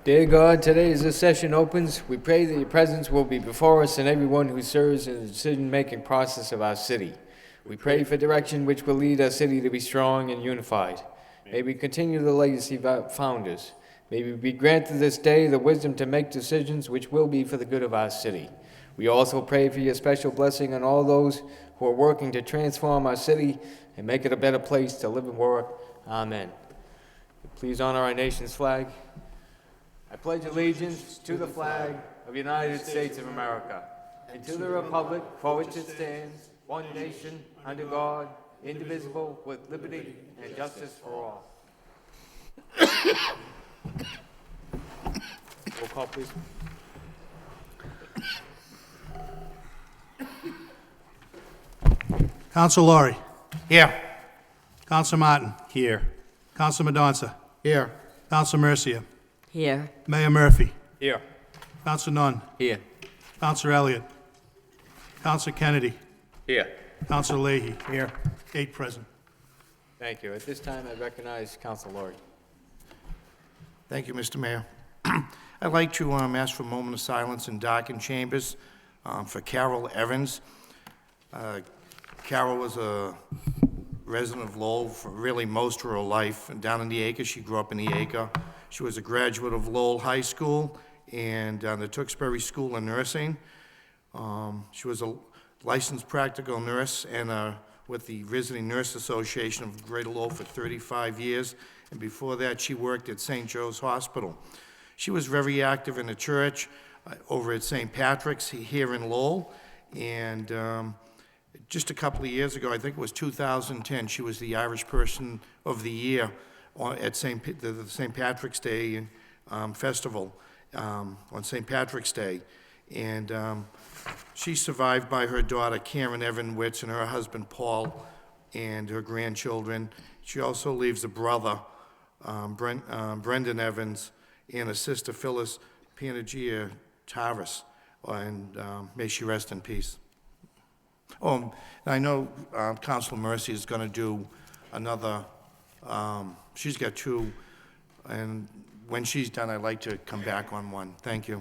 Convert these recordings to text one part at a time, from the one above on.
Dear God, today as this session opens, we pray that your presence will be before us and everyone who serves in the decision-making process of our city. We pray for direction which will lead our city to be strong and unified. May we continue the legacy of our founders. May we be granted this day the wisdom to make decisions which will be for the good of our city. We also pray for your special blessing on all those who are working to transform our city and make it a better place to live and work. Amen. Please honor our nation's flag. I pledge allegiance to the flag of the United States of America and to the republic for which it stands, one nation, under God, indivisible, with liberty and justice for all. Roll call, please. Council Laurie. Here. Council Martin. Here. Council Madonza. Here. Council Mercia. Here. Mayor Murphy. Here. Council Nunn. Here. Council Elliott. Council Kennedy. Here. Council Leahy. Here. 8 present. Thank you. At this time, I recognize Council Laurie. Thank you, Mr. Mayor. I'd like to ask for a moment of silence in darkened chambers for Carol Evans. Carol was a resident of Lowell for really most of her life. And down in the Acre, she grew up in the Acre. She was a graduate of Lowell High School and the Tewksbury School of Nursing. She was a licensed practical nurse and with the Visiting Nurse Association of Greater Lowell for 35 years. And before that, she worked at St. Joe's Hospital. She was very active in the church over at St. Patrick's here in Lowell. And just a couple of years ago, I think it was 2010, she was the Irish Person of the Year at the St. Patrick's Day festival on St. Patrick's Day. And she's survived by her daughter, Karen Evan Witz, and her husband, Paul, and her grandchildren. She also leaves a brother, Brendan Evans, and a sister, Phyllis Panagia Taras, and may she rest in peace. Oh, I know Councilor Mercy is going to do another, she's got 2, and when she's done, I'd like to come back on one. Thank you.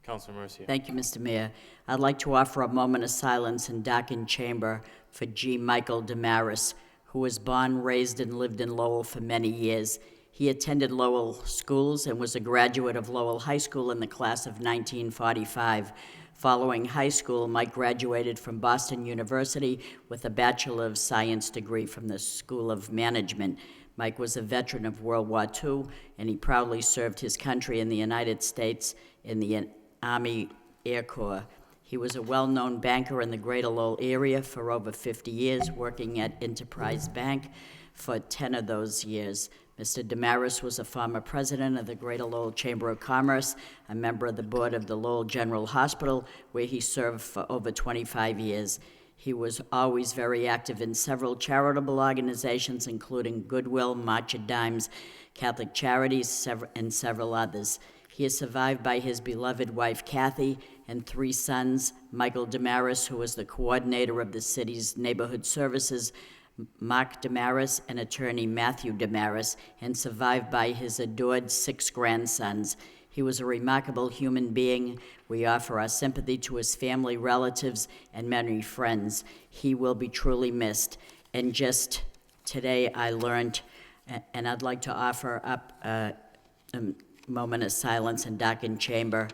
Councilor Mercia. Thank you, Mr. Mayor. I'd like to offer a moment of silence in darkened chamber for G. Michael Damaris, who was born, raised, and lived in Lowell for many years. He attended Lowell schools and was a graduate of Lowell High School in the class of 1945. Following high school, Mike graduated from Boston University with a Bachelor of Science degree from the School of Management. Mike was a veteran of World War II, and he proudly served his country in the United States in the Army Air Corps. He was a well-known banker in the Greater Lowell area for over 50 years, working at Enterprise Bank for 10 of those years. Mr. Damaris was a former president of the Greater Lowell Chamber of Commerce, a member of the board of the Lowell General Hospital, where he served for over 25 years. He was always very active in several charitable organizations, including Goodwill, March of Dimes, Catholic Charities, and several others. He is survived by his beloved wife, Kathy, and 3 sons, Michael Damaris, who was the coordinator of the city's neighborhood services, Mark Damaris and attorney Matthew Damaris, and survived by his adored 6 grandsons. He was a remarkable human being. We offer our sympathy to his family, relatives, and many friends. He will be truly missed. And just today I learned, and I'd like to offer up a moment of silence in darkened chamber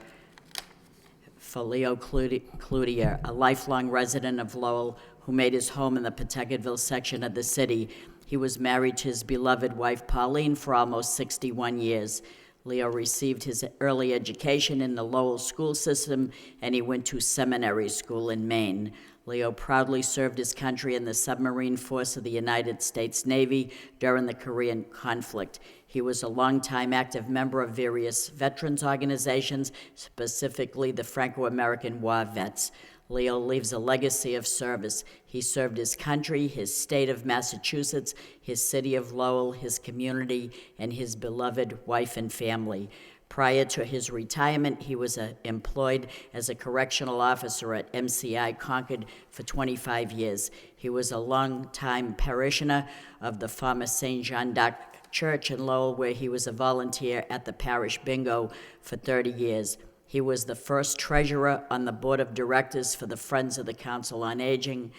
for Leo Cloutier, a lifelong resident of Lowell who made his home in the Pawtucketville section of the city. He was married to his beloved wife, Pauline, for almost 61 years. Leo received his early education in the Lowell school system, and he went to seminary school in Maine. Leo proudly served his country in the submarine force of the United States Navy during the Korean conflict. He was a longtime active member of various veterans organizations, specifically the Franco-American War Vets. Leo leaves a legacy of service. He served his country, his state of Massachusetts, his city of Lowell, his community, and his beloved wife and family. Prior to his retirement, he was employed as a correctional officer at MCI Concord for 25 years. He was a longtime parishioner of the former St. John d'Arc church in Lowell, where he was a volunteer at the parish bingo for 30 years. He was the first treasurer on the board of directors for the Friends of the Council on Aging,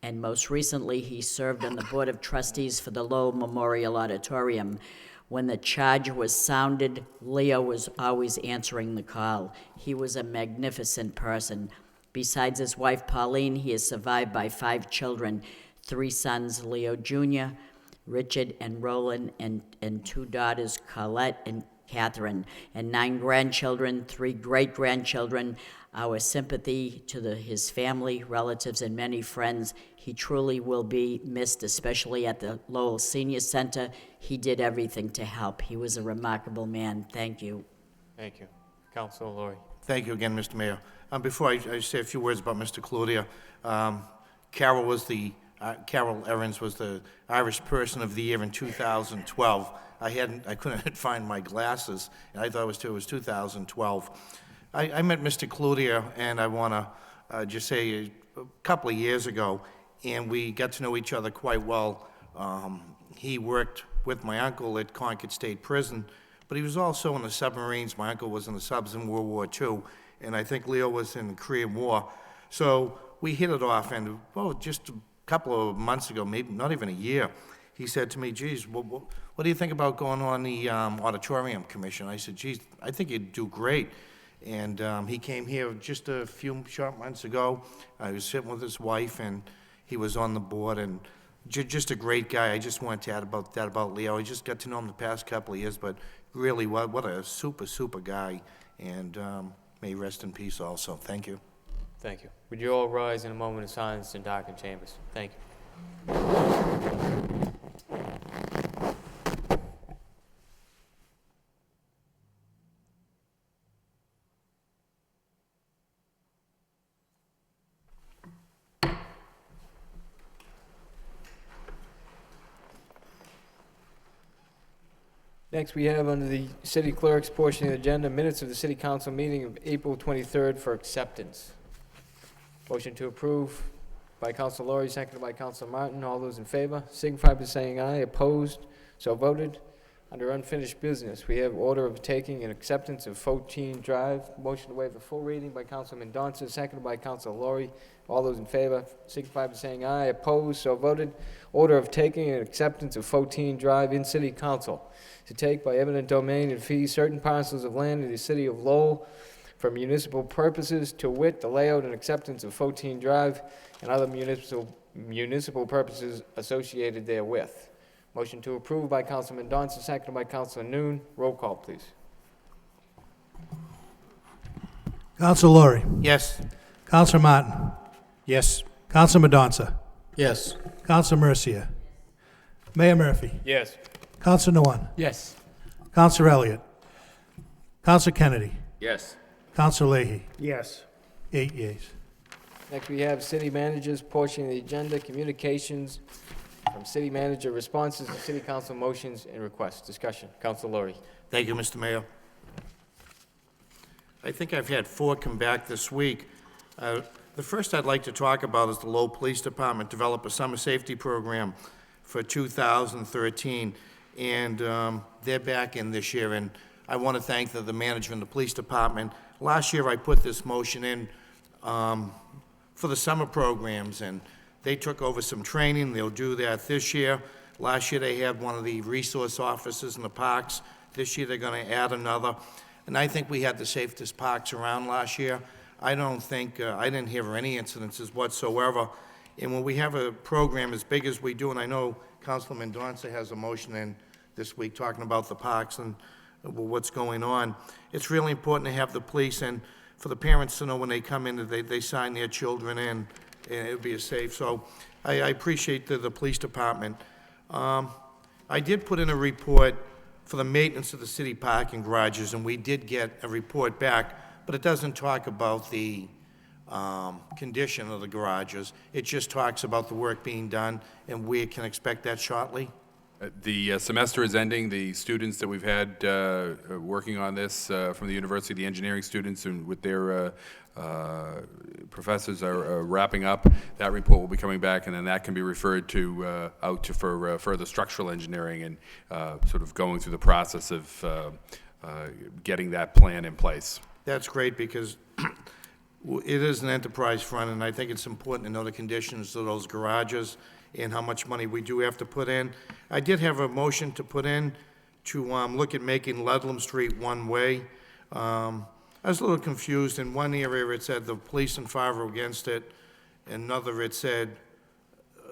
and most recently, he served on the board of trustees for the Lowell Memorial Auditorium. When the charge was sounded, Leo was always answering the call. He was a magnificent person. Besides his wife Pauline, he is survived by 5 children, 3 sons, Leo Jr., Richard and Roland, and 2 daughters, Colette and Catherine, and 9 grandchildren, 3 great-grandchildren. Our sympathy to his family, relatives, and many friends. He truly will be missed, especially at the Lowell Senior Center. He did everything to help. He was a remarkable man. Thank you. Thank you. Councilor Laurie. Thank you again, Mr. Mayor. Before I say a few words about Mr. Claudia, Carol Evans was the Irish Person of the Year in 2012. I couldn't find my glasses, and I thought it was 2012. I met Mr. Claudia, and I want to just say a couple of years ago, and we got to know each other quite well. He worked with my uncle at Concord State Prison, but he was also in the submarines. My uncle was in the subs in World War II, and I think Leo was in the Korean War. So we hit it off, and just a couple of months ago, maybe not even a year, he said to me, geez, what do you think about going on the auditorium commission? I said, geez, I think you'd do great. And he came here just a few short months ago. I was sitting with his wife, and he was on the board, and just a great guy. I just wanted to add about that about Leo. I just got to know him the past couple of years, but really, what a super guy, and may he rest in peace also. Thank you. Thank you. Would you all rise in a moment of silence and darken chambers? Thank you. Next, we have under the city clerk's portion of the agenda, minutes of the city council meeting of April 23rd for acceptance. Motion to approve by Councilor Laurie, seconded by Councilor Martin. All those in favor signify by saying aye. Opposed? So voted. Under unfinished business, we have order of taking and acceptance of 14 Drive. Motion to waive the full reading by Councilor Mendonça, seconded by Councilor Laurie. All those in favor signify by saying aye. Opposed? So voted. Order of taking and acceptance of 14 Drive in City Council to take by eminent domain and fee certain parcels of land in the city of Lowell for municipal purposes, to wit, the layout and acceptance of 14 Drive and other municipal purposes associated therewith. Motion to approve by Councilor Mendonça, seconded by Councilor Noon. Roll call, please. Councilor Laurie. Yes. Councilor Martin. Yes. Councilor Mendonça. Yes. Councilor Mercia. Mayor Murphy. Yes. Councilor Nguyen. Yes. Councilor Elliott. Councilor Kennedy. Yes. Councilor Leahy. Yes. 8 yeas. Next, we have city manager's portion of the agenda, communications from city manager, responses to city council motions and requests. Discussion. Councilor Laurie. Thank you, Mr. Mayor. I think I've had 4 come back this week. The first I'd like to talk about is the Lowell Police Department developed a summer safety program for 2013, and they're back in this year, and I want to thank the management of the police department. Last year, I put this motion in for the summer programs, and they took over some training. They'll do that this year. Last year, they had one of the resource officers in the parks. This year, they're going to add another. And I think we had the safest parks around last year. I don't think, I didn't hear any incidences whatsoever. And when we have a program as big as we do, and I know Councilor Mendonça has a motion in this week talking about the parks and what's going on, it's really important to have the police and for the parents to know when they come in that they sign their children in, and it would be a safe. So I appreciate the police department. I did put in a report for the maintenance of the city parking garages, and we did get a report back, but it doesn't talk about the condition of the garages. It just talks about the work being done, and we can expect that shortly. The semester is ending. The students that we've had working on this from the university, the engineering students and with their professors are wrapping up. That report will be coming back, and then that can be referred to out to for further structural engineering and sort of going through the process of getting that plan in place. That's great, because it is an enterprise fund, and I think it's important to know the conditions of those garages and how much money we do have to put in. I did have a motion to put in to look at making Ludlam Street one-way. I was a little confused. In one area, it said the police and fire were against it. In another, it said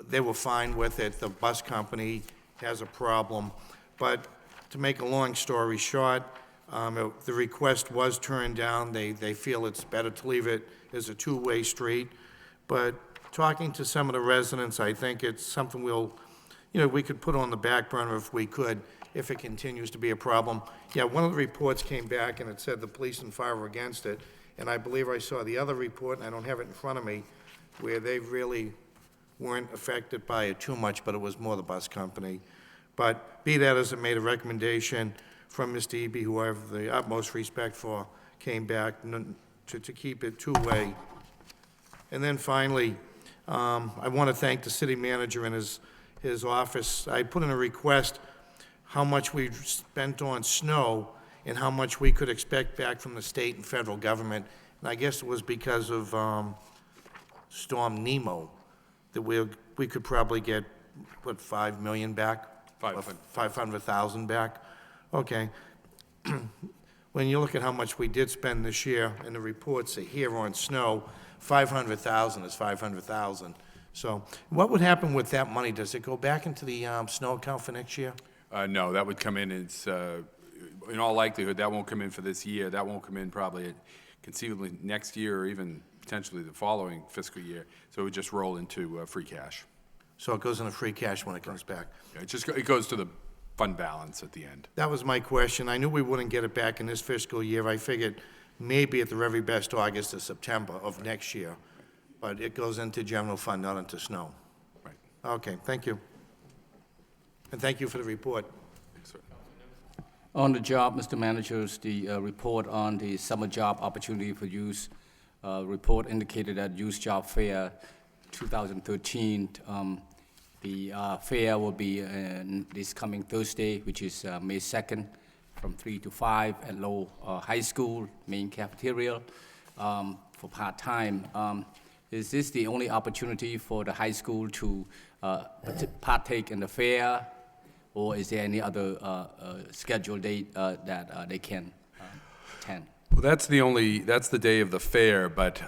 they were fine with it. The bus company has a problem. But to make a long story short, the request was turned down. They feel it's better to leave it as a two-way street. But talking to some of the residents, I think it's something we could put on the back burner if we could, if it continues to be a problem. Yeah, one of the reports came back and it said the police and fire were against it. And I believe I saw the other report, and I don't have it in front of me, where they really weren't affected by it too much, but it was more the bus company. But be that as it, made a recommendation from Mr. Eby, who I have the utmost respect for, came back to keep it two-way. And then finally, I want to thank the city manager and his office. I put in a request how much we spent on snow and how much we could expect back from the state and federal government. And I guess it was because of Storm Nemo that we could probably get, what, 5 million back? 500,000 back? Okay. When you look at how much we did spend this year, and the reports are here on snow, 500,000 is 500,000. So what would happen with that money? Does it go back into the snow account for next year? No, that would come in. It's in all likelihood that won't come in for this year. That won't come in probably conceivably next year or even potentially the following fiscal year. So it would just roll into free cash. So it goes into free cash when it comes back? Yeah, it goes to the fund balance at the end. That was my question. I knew we wouldn't get it back in this fiscal year. I figured maybe at the very best August or September of next year. But it goes into general fund, not into snow. Right. Okay, thank you. And thank you for the report. Thanks, sir. On the job, Mr. Managers, the report on the summer job opportunity for youth report indicated that Youth Job Fair 2013, the fair will be this coming Thursday, which is May 2nd, from 3 to 5 at Lowell High School, main cafeteria, for part-time. Is this the only opportunity for the high school to partake in the fair, or is there any other scheduled date that they can attend? Well, that's the day of the fair, but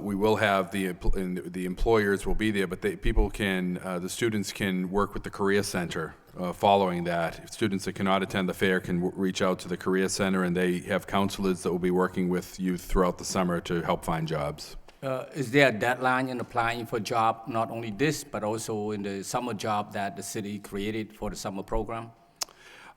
we will have the employers will be there, but the students can work with the Career Center following that. Students that cannot attend the fair can reach out to the Career Center, and they have counselors that will be working with youth throughout the summer to help find jobs. Is there a deadline in applying for a job, not only this, but also in the summer job that the city created for the summer program?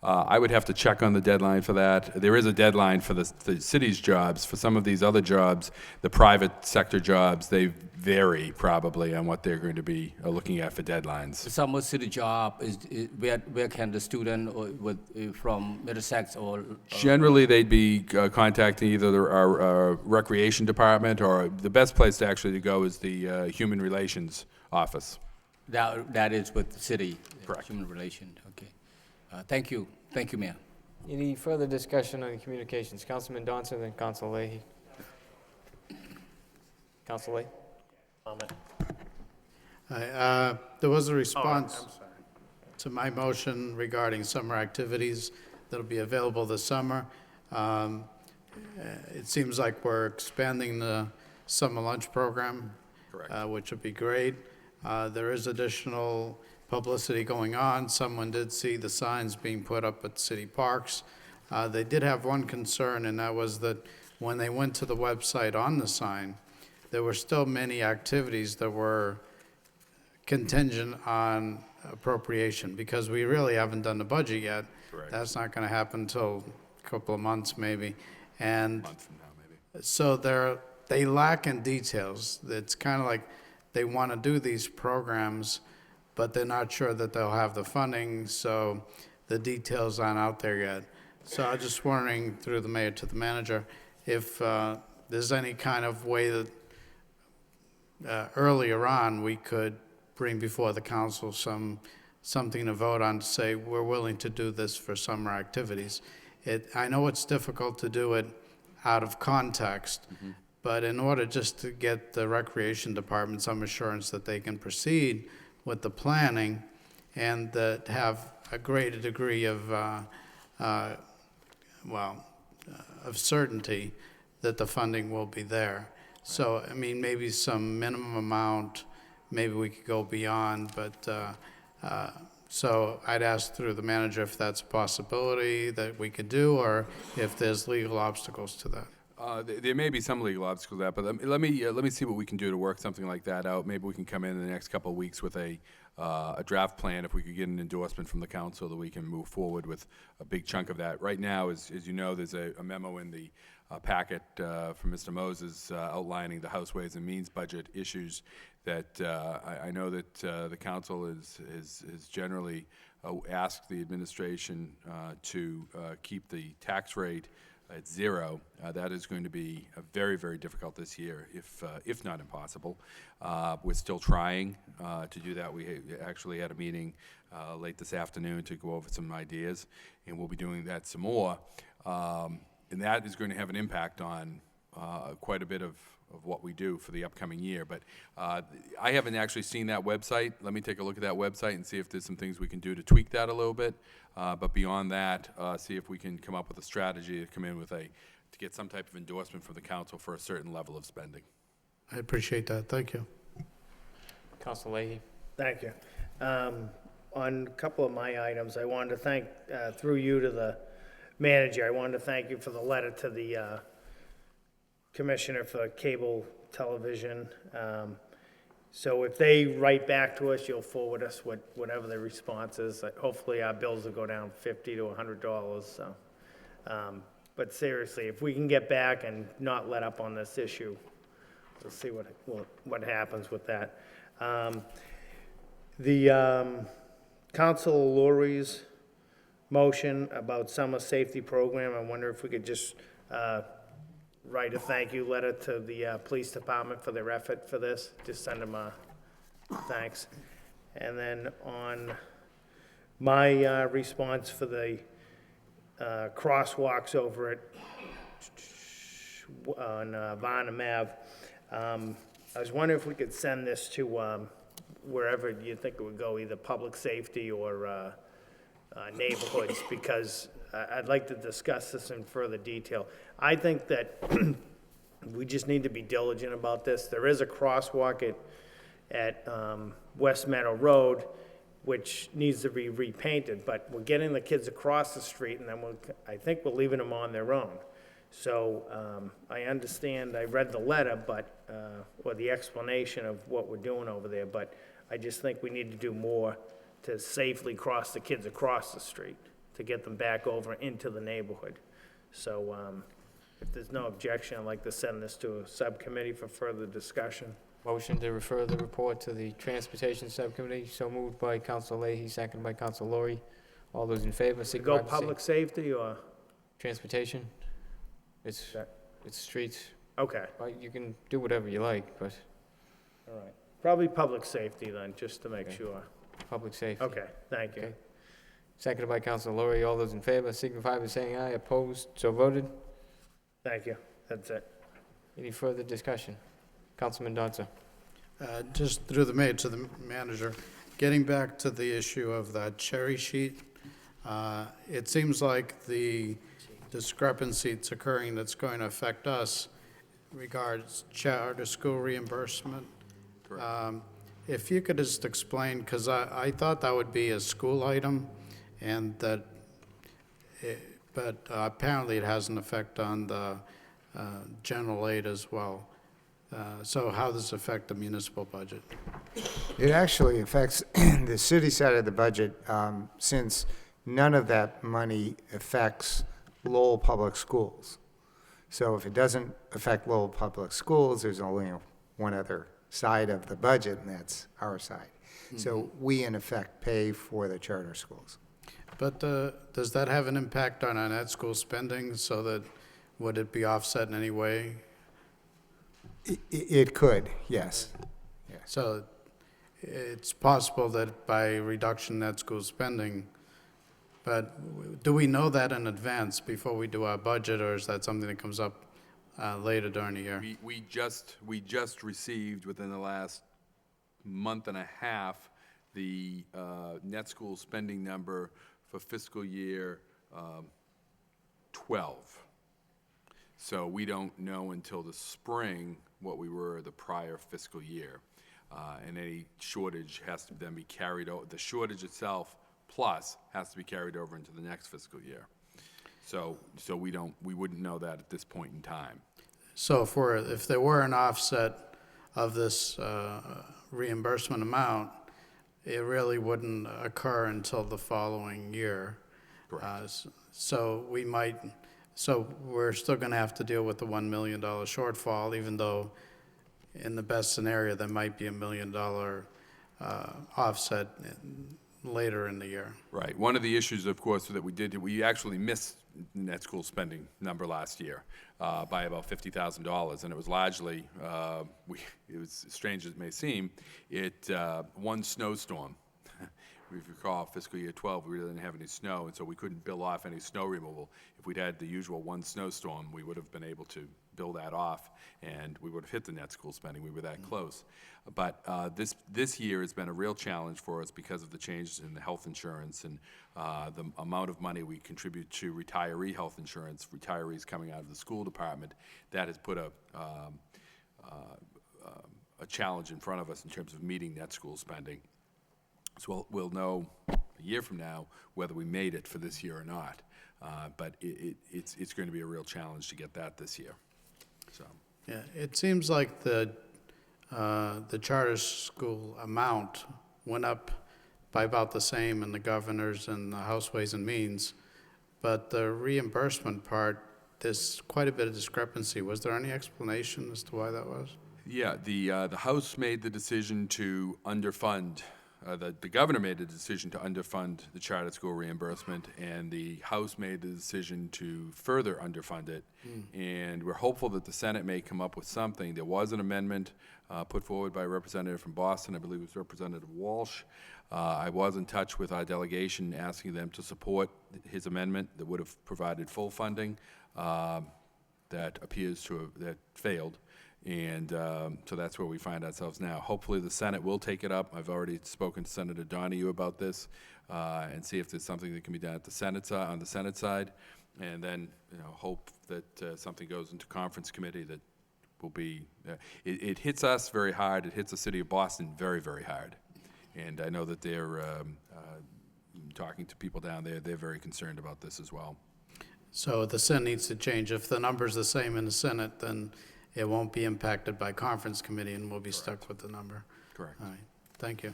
I would have to check on the deadline for that. There is a deadline for the city's jobs. For some of these other jobs, the private sector jobs, they vary probably on what they're going to be looking at for deadlines. The summer city job is where can the student from Middlesex or Generally, they'd be contacting either our recreation department, or the best place to actually go is the Human Relations office. that is with the city? Correct. Human Relations, okay. Thank you. Thank you, Mayor. Any further discussion on the communications? Councilman Johnson, then Council Leahy. Council Leahy? There was a response to my motion regarding summer activities that'll be available this summer. It seems like we're expanding the summer lunch program, Correct. which would be great. There is additional publicity going on. Someone did see the signs being put up at city parks. They did have one concern, and that was that when they went to the website on the sign, there were still many activities that were contingent on appropriation, because we really haven't done the budget yet. Correct. That's not going to happen until a couple of months maybe. And Month from now, maybe. so they lack in details. It's kind of like they want to do these programs, but they're not sure that they'll have the funding, so the details aren't out there yet. So I'm just wondering, through the mayor to the manager, if there's any kind of way that earlier on we could bring before the council something to vote on to say we're willing to do this for summer activities. I know it's difficult to do it out of context, but in order just to get the recreation department some assurance that they can proceed with the planning and that have a greater degree of, of certainty that the funding will be there. So, I mean, maybe some minimum amount, maybe we could go beyond, but, so I'd ask through the manager if that's a possibility that we could do, or if there's legal obstacles to that. There may be some legal obstacles to that, but let me see what we can do to work something like that out. Maybe we can come in the next couple of weeks with a draft plan, if we could get an endorsement from the council, that we can move forward with a big chunk of that. Right now, as you know, there's a memo in the packet from Mr. Moses outlining the House Ways and Means budget issues that I know that the council is generally asked the administration to keep the tax rate at 0. That is going to be very, very difficult this year, if not impossible. We're still trying to do that. We actually had a meeting late this afternoon to go over some ideas, and we'll be doing that some more. And that is going to have an impact on quite a bit of what we do for the upcoming year. But I haven't actually seen that website. Let me take a look at that website and see if there's some things we can do to tweak that a little bit. But beyond that, see if we can come up with a strategy to come in with to get some type of endorsement from the council for a certain level of spending. I appreciate that. Thank you. Council Leahy. Thank you. On a couple of my items, I wanted to thank, through you to the manager, I wanted to thank you for the letter to the Commissioner for Cable Television. So if they write back to us, you'll forward us whatever the response is. Hopefully our bills will go down $50 to $100. So, but seriously, if we can get back and not let up on this issue, we'll see what happens with that. Council Lurie's motion about summer safety program, I wonder if we could just write a thank you letter to the police department for their effort for this. Just send them a thanks. And then on my response for the crosswalks over at on Varnum Ave, I was wondering if we could send this to wherever you think it would go, either public safety or neighborhoods, because I'd like to discuss this in further detail. I think that we just need to be diligent about this. There is a crosswalk at West Meadow Road, which needs to be repainted, but we're getting the kids across the street, and then I think we're leaving them on their own. So I understand, I read the letter, but or the explanation of what we're doing over there, but I just think we need to do more to safely cross the kids across the street, to get them back over into the neighborhood. So if there's no objection, I'd like to send this to a subcommittee for further discussion. Motion to refer the report to the Transportation Subcommittee. So moved by Council Leahy, seconded by Council Lorry. All those in favor, To signify go by saying- public safety or, Transportation. It's streets. okay, Well, you can do whatever you like, but all right. Probably public safety then, just to make Okay. sure. public safety. Okay, thank you. Okay. Seconded by Council Lorry. All those in favor, signify by saying aye. Opposed, so voted. Thank you, that's it. Any further discussion? Councilman Donzo. Just through the mayor to the manager, getting back to the issue of that cherry sheet, it seems like the discrepancy that's occurring that's going to affect us regards charter school reimbursement. If you could just explain, because I thought that would be a school item, and that, but apparently it has an effect on the general aid as well. So how does it affect the municipal budget? It actually affects the city side of the budget, since none of that money affects Lowell Public Schools. So if it doesn't affect Lowell Public Schools, there's only one other side of the budget, and that's our side. So we, in effect, pay for the charter schools. But does that have an impact on our net school spending, so that, would it be offset in any way? It could, yes. So it's possible that by reduction net school spending, but do we know that in advance before we do our budget, or is that something that comes up later during the year? We just received within the last month and a half the net school spending number for fiscal year 12. So we don't know until the spring what we were the prior fiscal year. And any shortage has to then be carried over. The shortage itself plus has to be carried over into the next fiscal year. So we wouldn't know that at this point in time. So if there were an offset of this reimbursement amount, it really wouldn't occur until the following year. Correct. So we're still going to have to deal with the $1 million shortfall, even though in the best scenario, there might be $1 million offset later in the year. Right. One of the issues, of course, that we actually missed the net school spending number last year by about $50,000, and it was largely, it was as strange as it may seem, one snowstorm. If you recall, fiscal year 12, we really didn't have any snow, and so we couldn't bill off any snow removal. If we'd had the usual one snowstorm, we would have been able to bill that off, and we would have hit the net school spending. We were that close. But this year has been a real challenge for us because of the changes in the health insurance and the amount of money we contribute to retiree health insurance, retirees coming out of the school department. That has put a challenge in front of us in terms of meeting net school spending. So we'll know a year from now whether we made it for this year or not. But it's going to be a real challenge to get that this year. So. Yeah, it seems like the charter school amount went up by about the same in the governor's and the House Ways and Means, but the reimbursement part, there's quite a bit of discrepancy. Was there any explanation as to why that was? Yeah, the House made the decision to underfund. The governor made the decision to underfund the charter school reimbursement, and the House made the decision to further underfund it. And we're hopeful that the Senate may come up with something. There was an amendment put forward by a representative from Boston. I believe it was Representative Walsh. I was in touch with our delegation asking them to support his amendment that would have provided full funding. That appears to have that failed. And so that's where we find ourselves now. Hopefully the Senate will take it up. I've already spoken to Senator Donahue about this and see if there's something that can be done at the Senate side, on the Senate side, and then hope that something goes into conference committee that will be. It hits us very hard. It hits the city of Boston very, very hard, and I know that they're talking to people down there. They're very concerned about this as well. So the Senate needs to change. If the number's the same in the Senate, then it won't be impacted by conference committee, and we'll be stuck with the number. Correct. All right, thank you.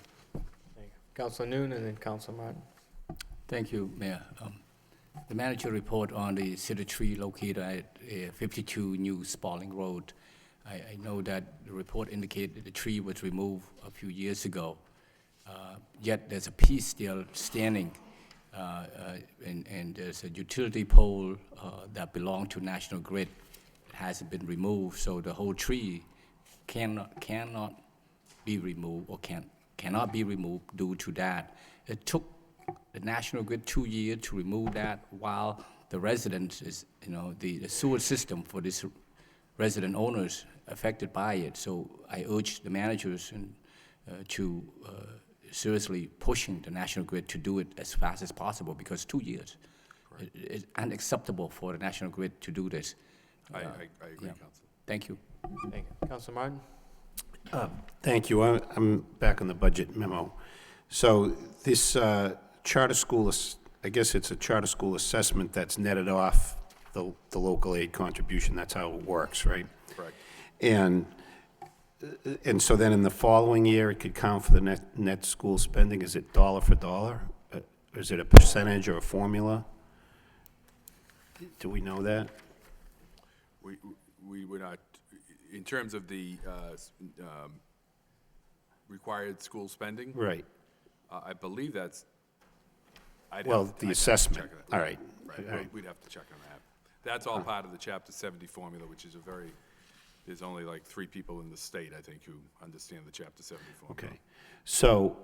Councilor Noon and then Councilor Martin. Thank you, Mayor. The manager report on the cedar tree located at 52 New Spalding Road. I know that the report indicated that the tree was removed a few years ago, yet there's a piece still standing, and there's a utility pole that belonged to National Grid. It hasn't been removed, so the whole tree cannot be removed or cannot be removed due to that. It took the National Grid 2 years to remove that, while the residents is, the sewer system for this resident owners affected by it. So I urge the managers to seriously pushing the National Grid to do it as fast as possible, because 2 years is unacceptable for the National Grid to do this. I agree, yeah. Council. Thank you. Thank you. Councilor Martin? Thank you. I'm back on the budget memo. So this charter school, I guess it's a charter school assessment that's netted off the local aid contribution. That's how it works, right? Correct. And so then in the following year, it could count for the net school spending. Is it dollar for dollar? Is it a percentage or a formula? Do we know that? We would not, in terms of the required school spending. Right. I believe that's, Well, I'd the have to assessment. check that. All right. Right, All right. we'd have to check on that. That's all part of the Chapter 70 formula, which is there's only like 3 people in the state, I think, who understand the Chapter 70 formula. Okay. So,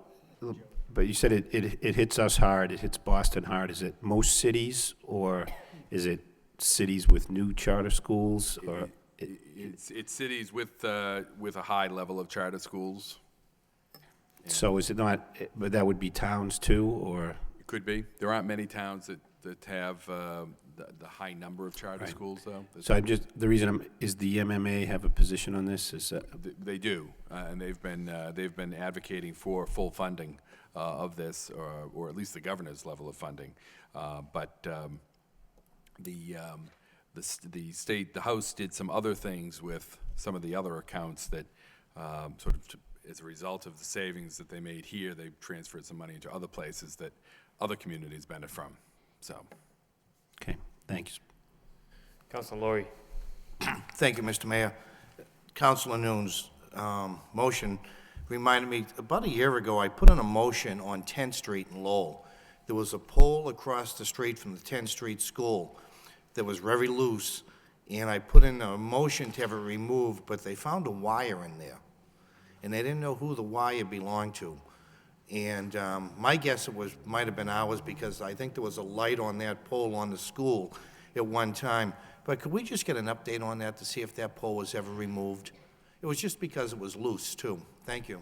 but you said it hits us hard, it hits Boston hard. Is it most cities, or is it cities with new charter schools, or? It's cities with a high level of charter schools. So is it not, but that would be towns too, or? It could be. There aren't many towns that have the high number of charter schools, though. So the reason is the MMA have a position on this? Is that? They do, and they've been advocating for full funding of this, or at least the governor's level of funding. But the House did some other things with some of the other accounts that sort of, as a result of the savings that they made here, they transferred some money into other places that other communities benefit from. So, Okay, thanks. Councilor Laurie. Thank you, Mr. Mayor. Councilor Noon's motion reminded me, about a year ago, I put in a motion on 10th Street in Lowell. There was a pole across the street from the 10th Street School that was very loose, and I put in a motion to have it removed, but they found a wire in there, and they didn't know who the wire belonged to. And my guess might have been ours, because I think there was a light on that pole on the school at one time. But could we just get an update on that to see if that pole was ever removed? It was just because it was loose, too. Thank you.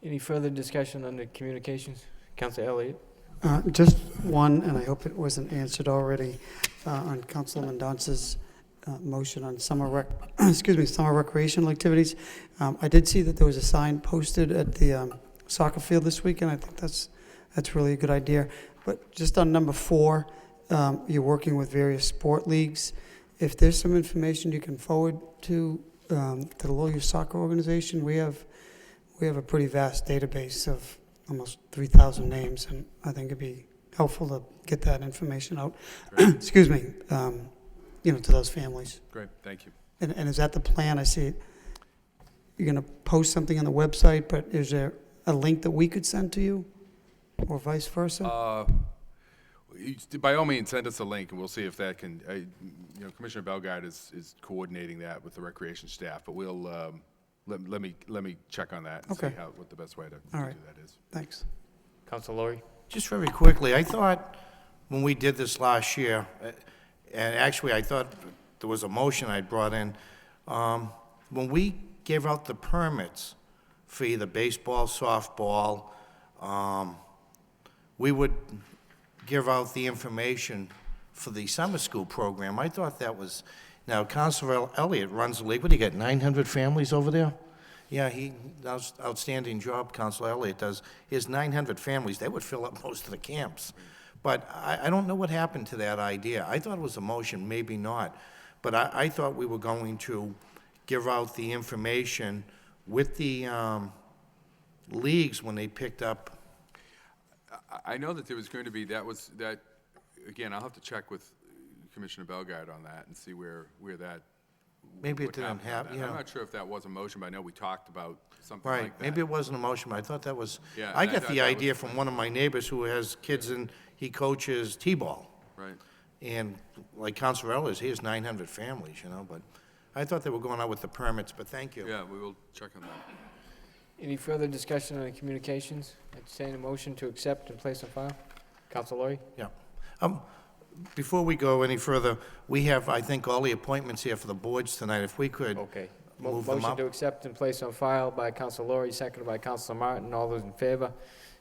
Any further discussion on the communications? Councilor Elliott. Just one, and I hope it wasn't answered already, on Councilman Dance's motion on summer recreational activities. I did see that there was a sign posted at the soccer field this weekend. I think that's really a good idea. But just on number 4, you're working with various sport leagues. If there's some information you can forward to the Lowell Soccer Organization, we have a pretty vast database of almost 3,000 names, and I think it'd be helpful to get that information out. Excuse me, to those families. Great, thank you. And is that the plan? I see you're going to post something on the website, but is there a link that we could send to you, or vice versa? By all means, send us a link, and we'll see if that can. Commissioner Bellegarde is coordinating that with the recreation staff, but we'll let me check on that and see Okay. what the best way to All right. do that is. Thanks. Councilor Laurie. Just very quickly, I thought when we did this last year, and actually I thought there was a motion I brought in, when we gave out the permits for either baseball, softball, we would give out the information for the summer school program. I thought that was, now Councilor Elliott runs the league. What do you got, 900 families over there? Yeah, he does outstanding job, Councilor Elliott does. He has 900 families. They would fill up most of the camps. But I don't know what happened to that idea. I thought it was a motion, maybe not. But I thought we were going to give out the information with the leagues when they picked up. I know that there was going to be, that, again, I'll have to check with Commissioner Bellegarde on that and see where that. Maybe it what didn't happened on happen, that. yeah. I'm not sure if that was a motion, but I know we talked about something like Right, that. maybe it wasn't a motion, but I thought that was, Yeah, I and I got thought the that idea was- from one of my neighbors who has kids and he coaches T-ball. Right. And like Councilor Ellis, he has 900 families, but I thought they were going out with the permits, but thank you. Yeah, we will check on that. Any further discussion on the communications? Entertain a motion to accept and place on file. Councilor Laurie. Yeah. Before we go any further, we have, I think, all the appointments here for the boards tonight. If we could Okay. move them Motion up. to accept and place on file by Councilor Laurie, seconded by Councilor Martin. All those in favor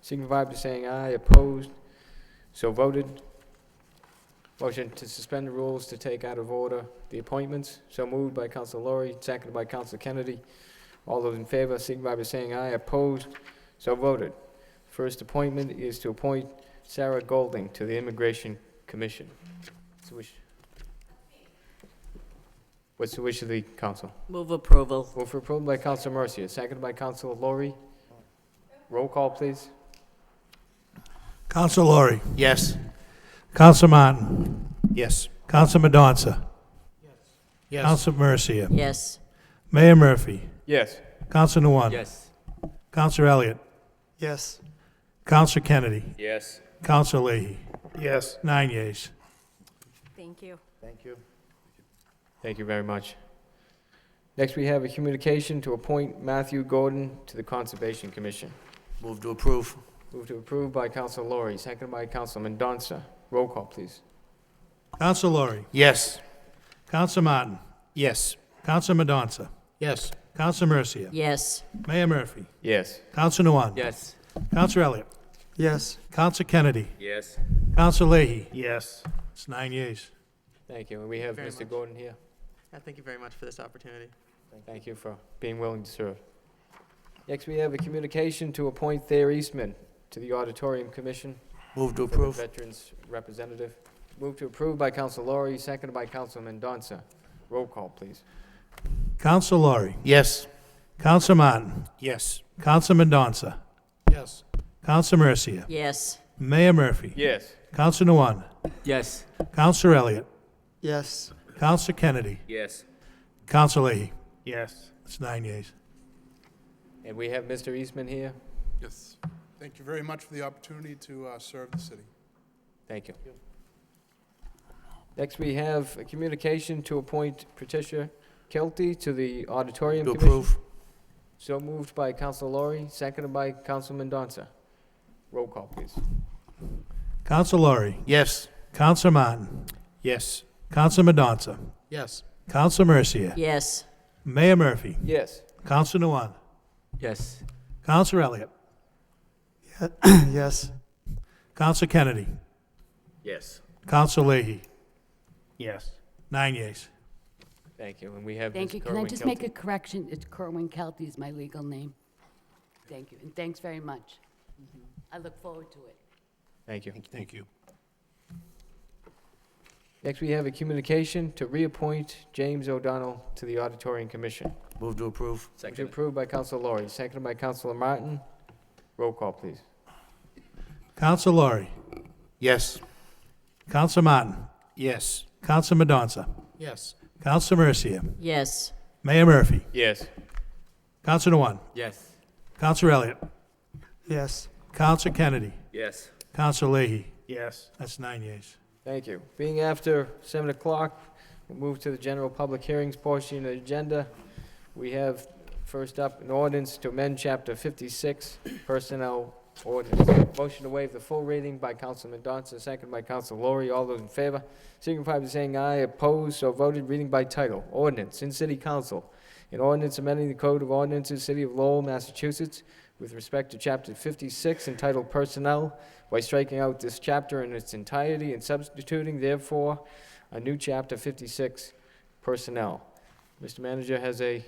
signify by saying aye. Opposed? So voted. Motion to suspend the rules to take out of order the appointments. So moved by Councilor Laurie, seconded by Councilor Kennedy. All those in favor signify by saying aye. Opposed? So voted. First appointment is to appoint Sarah Golding to the Immigration Commission. What's the wish of the council? Move approval. Move for approval by Councilor Mercia, seconded by Councilor Laurie. Roll call, please. Councilor Laurie. Yes. Councilor Martin. Yes. Councilor Madonza. Yes. Councilor Mercia. Yes. Mayor Murphy. Yes. Councilor Nguyen. Yes. Counselor Elliott. Yes. Counselor Kennedy. Yes. Counselor Leahy. Yes. 9 yeas. Thank you. Thank you. Thank you very much. Next, we have a communication to appoint Matthew Gordon to the Conservation Commission. Move to approve. Move to approve by Councilor Lori, seconded by Councilor Mendonça. Roll call, please. Counselor Lori. Yes. Counselor Martin. Yes. Counselor Mendonça. Yes. Counselor Mercia. Yes. Mayor Murphy. Yes. Counselor Nguyen. Yes. Counselor Elliott. Yes. Counselor Kennedy. Yes. Counselor Leahy. Yes. It's 9 yeas. Thank you. And we have Very Mr. much. Gordon here. Thank you very much for this opportunity. Thank you for being willing to serve. Next, we have a communication to appoint Thayer Eastman to the Auditorium Commission Move to for the approve. Veterans Representative. Move to approve by Councilor Lori, seconded by Councilor Mendonça. Roll call, please. Counselor Lori. Yes. Counselor Martin. Yes. Counselor Mendonça. Yes. Counselor Mercia. Yes. Mayor Murphy. Yes. Counselor Nguyen. Yes. Counselor Elliott. Yes. Counselor Kennedy. Yes. Counselor Leahy. Yes. It's 9 yeas. And we have Mr. Eastman here. Yes. Thank you very much for the opportunity to serve the city. Thank you. Next, we have a communication to appoint Patricia Kelty to the Auditorium To Commission. approve. So moved by Councilor Lori, seconded by Councilor Mendonça. Roll call, please. Counselor Lori. Yes. Counselor Martin. Yes. Counselor Mendonça. Yes. Counselor Mercia. Yes. Mayor Murphy. Yes. Counselor Nguyen. Yes. Counselor Elliott. Yes. Counselor Kennedy. Yes. Counselor Leahy. Yes. 9 yeas. Thank you. And we have Thank Ms. you. Can I Kerwin just make Kelty. a correction? It's Kerwin Kelty is my legal name. Thank you, and thanks very much. I look forward to it. Thank you. Thank you. Next, we have a communication to reappoint James O'Donnell to the Auditorium Commission. Move to approve. Motion approved by Councilor Lori, seconded by Councilor Martin. Roll call, please. Counselor Lori. Yes. Counselor Martin. Yes. Counselor Mendonça. Yes. Counselor Mercia. Yes. Mayor Murphy. Yes. Counselor Nguyen. Yes. Counselor Elliott. Yes. Counselor Kennedy. Yes. Counselor Leahy. Yes. That's 9 yeas. Thank you. Being after 7 o'clock, we'll move to the general public hearings portion of the agenda. We have first up an ordinance to amend Chapter 56, Personnel Ordinance. Motion to waive the full reading by Councilor Mendonça, second by Councilor Lori. All those in favor signify by saying aye. Opposed, so voted. Reading by title. Ordinance in City Council. An ordinance amending the Code of Ordinances, City of Lowell, Massachusetts, with respect to Chapter 56 entitled Personnel, by striking out this chapter in its entirety and substituting, therefore, a new Chapter 56, Personnel. Mr. Manager has a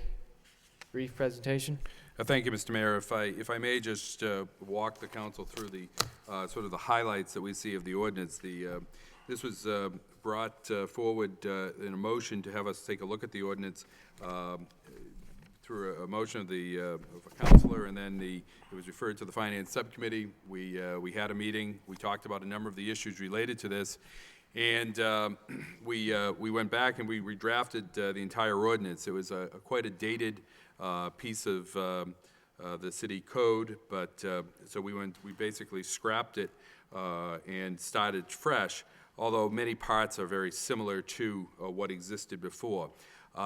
brief presentation. Thank you, Mr. Mayor. If I may just walk the council through the sort of the highlights that we see of the ordinance. This was brought forward in a motion to have us take a look at the ordinance through a motion of a councilor, and then it was referred to the Finance Subcommittee. We had a meeting. We talked about a number of the issues related to this, and we went back and we redrafted the entire ordinance. It was quite a dated piece of the city code, but so we basically scrapped it and started fresh, although many parts are very similar to what existed before.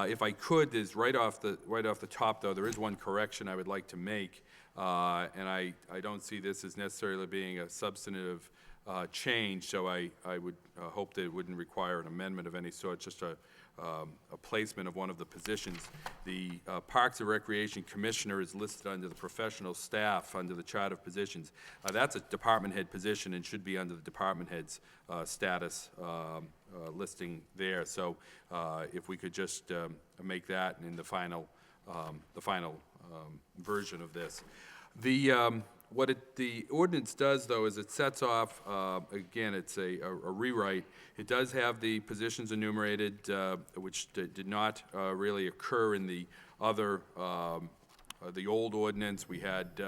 If I could, there's right off the top, though, there is one correction I would like to make, and I don't see this as necessarily being a substantive change, so I would hope that it wouldn't require an amendment of any sort, just a placement of one of the positions. The Parks and Recreation Commissioner is listed under the professional staff under the chart of positions. That's a department head position and should be under the department head's status listing there. So if we could just make that in the final version of this. What the ordinance does, though, is it sets off, again, it's a rewrite. It does have the positions enumerated, which did not really occur in the other, the old ordinance. We had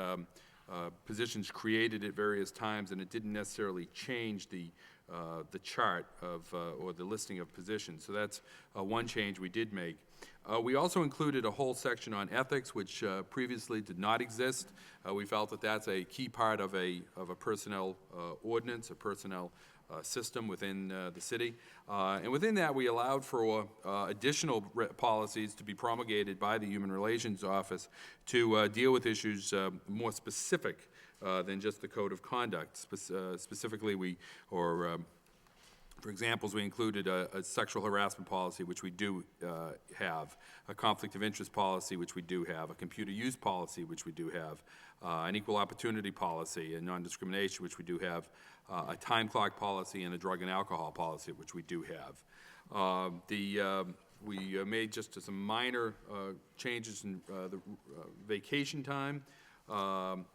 positions created at various times, and it didn't necessarily change the chart of, or the listing of positions. So that's one change we did make. We also included a whole section on ethics, which previously did not exist. We felt that that's a key part of a personnel ordinance, a personnel system within the city. And within that, we allowed for additional policies to be promulgated by the Human Relations Office to deal with issues more specific than just the code of conduct. Specifically, for examples, we included a sexual harassment policy, which we do have, a conflict of interest policy, which we do have, a computer use policy, which we do have, an equal opportunity policy, a non-discrimination, which we do have, a time clock policy, and a drug and alcohol policy, which we do have. We made just some minor changes in the vacation time.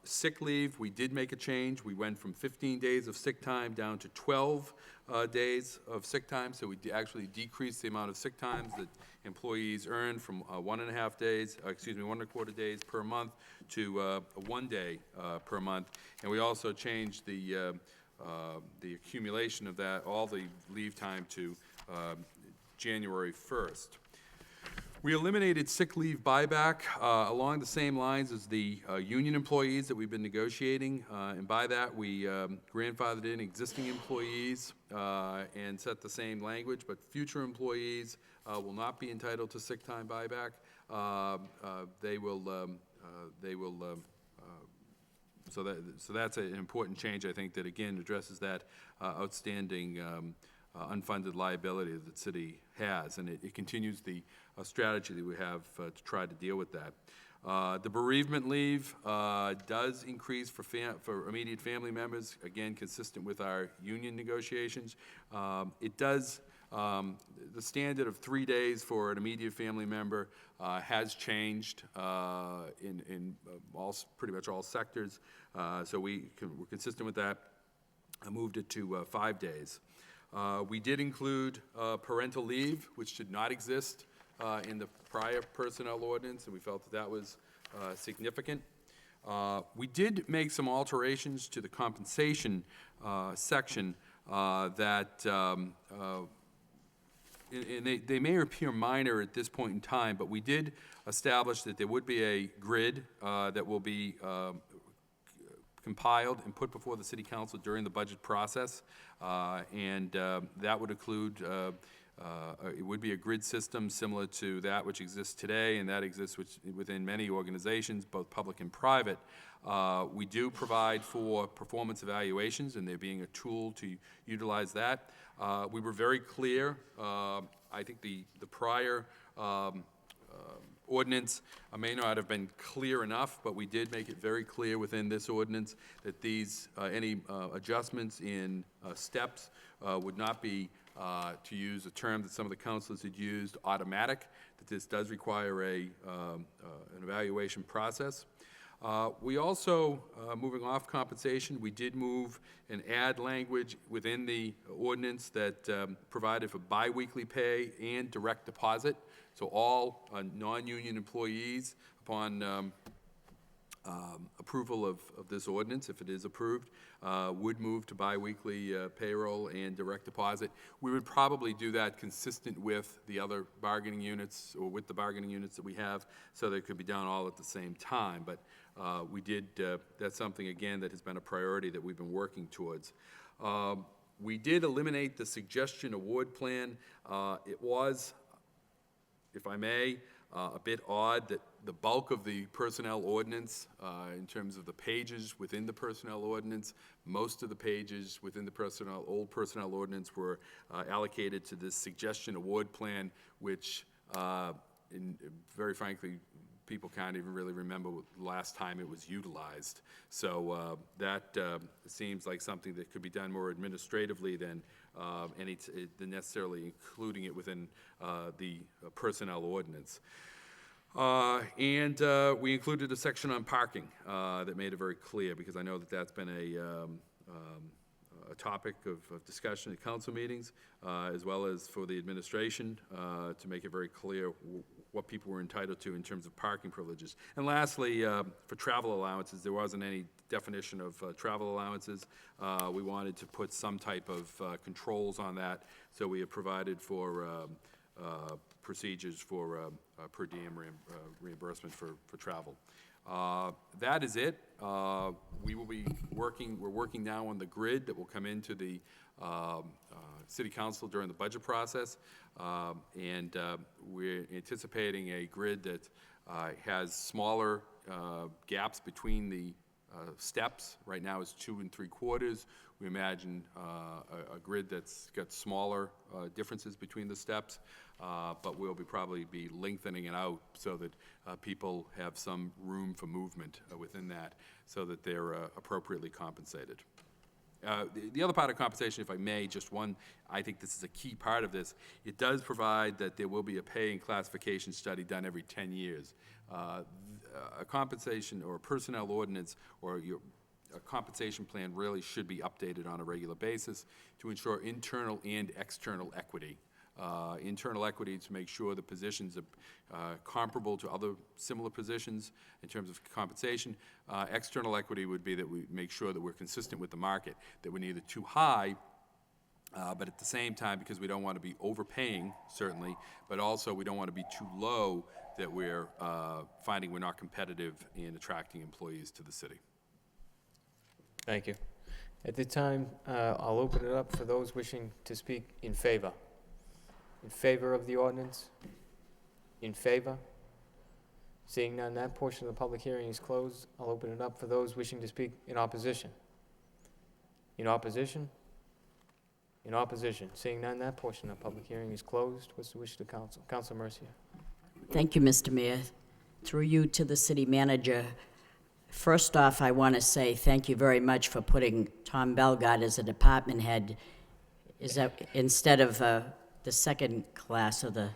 Sick leave, we did make a change. We went from 15 days of sick time down to 12 days of sick time, so we actually decreased the amount of sick times that employees earn from 1.25 days, 1.25 days per month to 1 day per month. And we also changed the accumulation of that, all the leave time to January 1st. We eliminated sick leave buyback along the same lines as the union employees that we've been negotiating. And by that, we grandfathered in existing employees and set the same language, but future employees will not be entitled to sick time buyback. So that's an important change, I think, that again addresses that outstanding unfunded liability that the city has, and it continues the strategy that we have to try to deal with that. The bereavement leave does increase for immediate family members, again, consistent with our union negotiations. It does, the standard of 3 days for an immediate family member has changed in pretty much all sectors, so we're consistent with that. I moved it to 5 days. We did include parental leave, which did not exist in the prior personnel ordinance, and we felt that that was significant. We did make some alterations to the compensation section that, and they may appear minor at this point in time, but we did establish that there would be a grid that will be compiled and put before the city council during the budget process, and that would include, it would be a grid system similar to that which exists today, and that exists within many organizations, both public and private. We do provide for performance evaluations, and there being a tool to utilize that. We were very clear, I think the prior ordinance may not have been clear enough, but we did make it very clear within this ordinance that these, any adjustments in steps would not be, to use a term that some of the councilors had used, automatic, that this does require an evaluation process. We also, moving off compensation, we did move and add language within the ordinance that provided for biweekly pay and direct deposit. So all non-union employees, upon approval of this ordinance, if it is approved, would move to biweekly payroll and direct deposit. We would probably do that consistent with the other bargaining units, or with the bargaining units that we have, so that it could be done all at the same time. But we did, that's something, again, that has been a priority that we've been working towards. We did eliminate the suggestion award plan. It was, if I may, a bit odd that the bulk of the personnel ordinance, in terms of the pages within the personnel ordinance, most of the pages within the old personnel ordinance were allocated to this suggestion award plan, which, very frankly, people can't even really remember the last time it was utilized. So that seems like something that could be done more administratively than than necessarily including it within the personnel ordinance. And we included a section on parking that made it very clear, because I know that that's been a topic of discussion at council meetings, as well as for the administration, to make it very clear what people were entitled to in terms of parking privileges. And lastly, for travel allowances, there wasn't any definition of travel allowances. We wanted to put some type of controls on that, so we have provided for procedures for per diem reimbursement for travel. That is it. We will be we're working now on the grid that will come into the City Council during the budget process, and we're anticipating a grid that has smaller gaps between the steps. Right now it's 2 3/4. We imagine a grid that's got smaller differences between the steps, but we'll probably be lengthening it out so that people have some room for movement within that, so that they're appropriately compensated. The other part of compensation, if I may, just one, I think this is a key part of this, it does provide that there will be a pay and classification study done every 10 years. A compensation or a personnel ordinance or a compensation plan really should be updated on a regular basis to ensure internal and external equity. Internal equity to make sure the positions are comparable to other similar positions in terms of compensation. External equity would be that we make sure that we're consistent with the market, that we're neither too high, but at the same time, because we don't want to be overpaying, certainly, but also we don't want to be too low that we're finding we're not competitive in attracting employees to the city. Thank you. At this time, I'll open it up for those wishing to speak in favor. In favor of the ordinance? In favor? Seeing none, that portion of the public hearing is closed. I'll open it up for those wishing to speak in opposition. In opposition? In opposition. Seeing none, that portion of the public hearing is closed. What's the wish of the council? Councilor Mercia. Thank you, Mr. Mayor. Through you to the city manager, first off, I want to say thank you very much for putting Tom Belgard as a department head. Is that instead of the second class of the...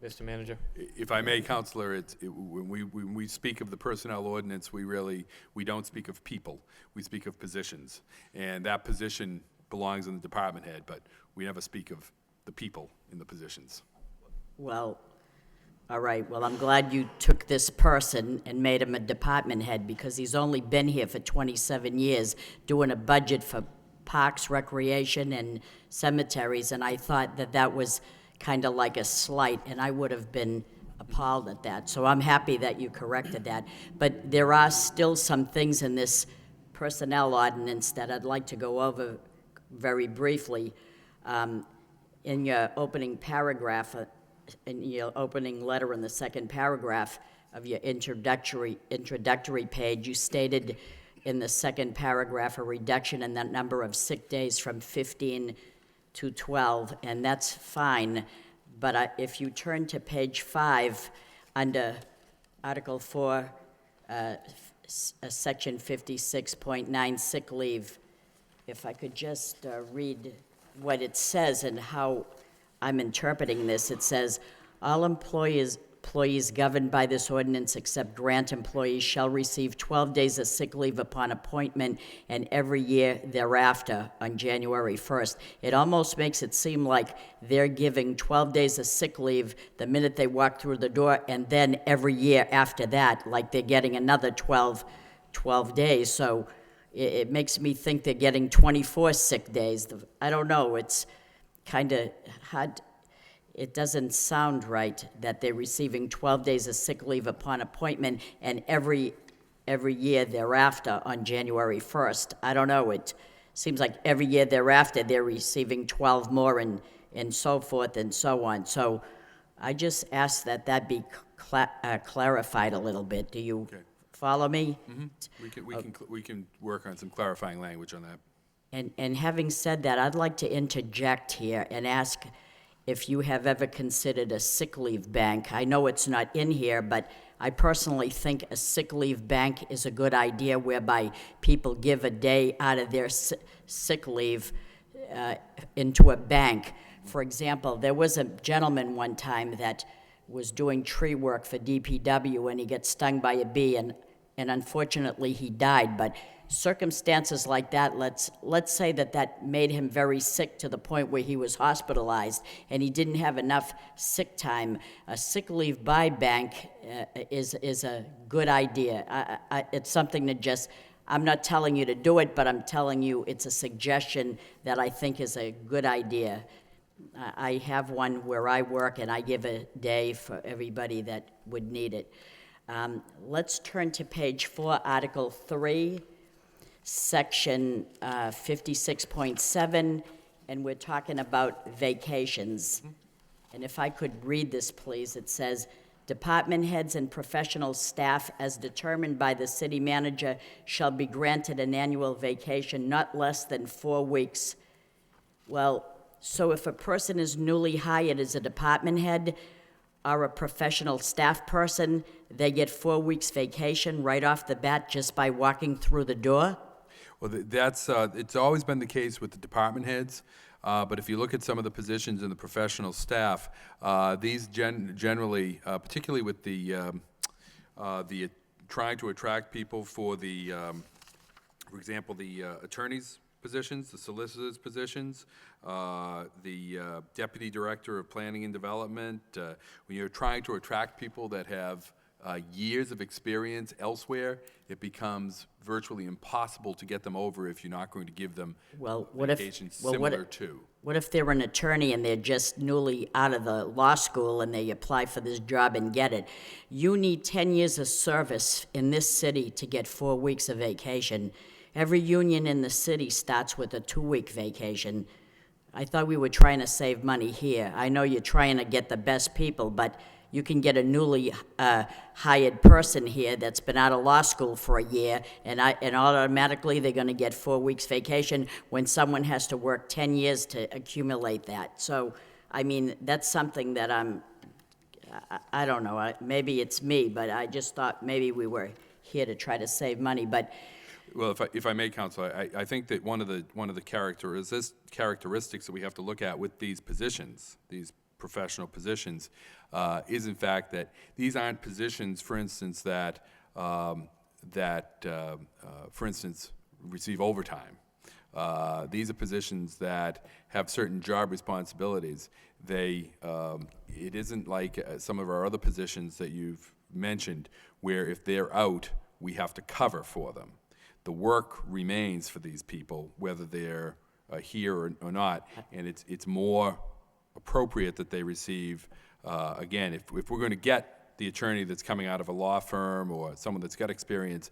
Mr. Manager. If I may, Counselor, when we speak of the personnel ordinance, we don't speak of people. We speak of positions. And that position belongs in the department head, but we never speak of the people in the positions. Well, all right. Well, I'm glad you took this person and made him a department head, because he's only been here for 27 years doing a budget for parks, recreation, and cemeteries, and I thought that that was kind of like a slight, and I would have been appalled at that. So I'm happy that you corrected that. But there are still some things in this personnel ordinance that I'd like to go over very briefly. In your opening paragraph, in your opening letter in the second paragraph of your introductory page, you stated in the second paragraph a reduction in the number of sick days from 15 to 12, and that's fine. But if you turn to page 5, under Article 4, Section 56.9, sick leave, if I could just read what it says and how I'm interpreting this. It says, all employees governed by this ordinance except grant employees shall receive 12 days of sick leave upon appointment and every year thereafter on January 1st. It almost makes it seem like they're giving 12 days of sick leave the minute they walk through the door, and then every year after that, like they're getting another 12 days. So it makes me think they're getting 24 sick days. I don't know, it's kind of hard. It doesn't sound right that they're receiving 12 days of sick leave upon appointment and every year thereafter on January 1st. I don't know, it seems like every year thereafter they're receiving 12 more and so forth and so on. So I just ask that be clarified a little bit. Do you follow me? Mm-hmm. We can work on some clarifying language on that. And having said that, I'd like to interject here and ask if you have ever considered a sick leave bank. I know it's not in here, but I personally think a sick leave bank is a good idea, whereby people give a day out of their sick leave into a bank. For example, there was a gentleman one time that was doing tree work for DPW, and he got stung by a bee, and unfortunately he died. But circumstances like that, let's say that made him very sick to the point where he was hospitalized and he didn't have enough sick time. A sick leave buy bank is a good idea. It's something to just, I'm not telling you to do it, but I'm telling you it's a suggestion that I think is a good idea. I have one where I work, and I give a day for everybody that would need it. Let's turn to page 4, Article 3, Section 56.7, and we're talking about vacations. And if I could read this, please, it says, "Department heads and professional staff, as determined by the city manager, shall be granted an annual vacation not less than 4 weeks." Well, so if a person is newly hired as a department head or a professional staff person, they get 4 weeks vacation right off the bat just by walking through the door? Well, that's, it's always been the case with the department heads, but if you look at some of the positions in the professional staff, these generally, particularly with the trying to attract people for the, for example, the attorneys' positions, the solicitors' positions, the deputy director of planning and development, when you're trying to attract people that have years of experience elsewhere, it becomes virtually impossible to get them over if you're not going to give them vacations similar to. What if they're an attorney and they're just newly out of the law school and they apply for this job and get it? You need 10 years of service in this city to get 4 weeks of vacation. Every union in the city starts with a 2-week vacation. I thought we were trying to save money here. I know you're trying to get the best people, but you can get a newly hired person here that's been out of law school for a year, and automatically they're going to get 4 weeks vacation when someone has to work 10 years to accumulate that. So, I mean, that's something that I don't know, maybe it's me, but I just thought maybe we were here to try to save money, but. Well, if I may, Counselor, I think that one of the characteristics that we have to look at with these positions, these professional positions, is in fact that these aren't positions, for instance, that for instance, receive overtime. These are positions that have certain job responsibilities. It isn't like some of our other positions that you've mentioned, where if they're out, we have to cover for them. The work remains for these people, whether they're here or not, and it's more appropriate that they receive, again, if we're going to get the attorney that's coming out of a law firm or someone that's got experience,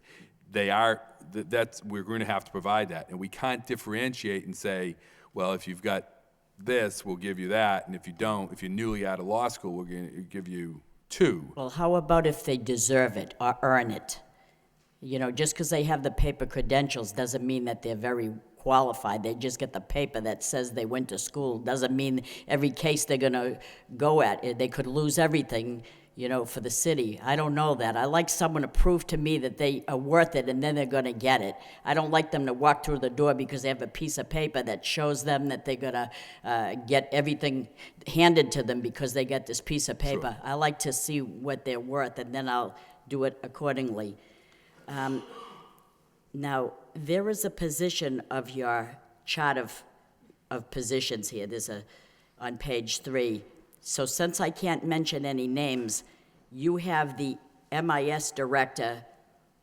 we're going to have to provide that. And we can't differentiate and say, well, if you've got this, we'll give you that, and if you don't, if you're newly out of law school, we're going to give you 2. Well, how about if they deserve it or earn it? You know, just because they have the paper credentials doesn't mean that they're very qualified. They just get the paper that says they went to school. Doesn't mean every case they're going to go at. They could lose everything, you know, for the city. I don't know that. I like someone to prove to me that they are worth it, and then they're going to get it. I don't like them to walk through the door because they have a piece of paper that shows them that they're going to get everything handed to them because they got this piece of paper. Sure. I like to see what they're worth, and then I'll do it accordingly. Now, there is a position of your chart of positions here. There's on page 3. So since I can't mention any names, you have the MIS director,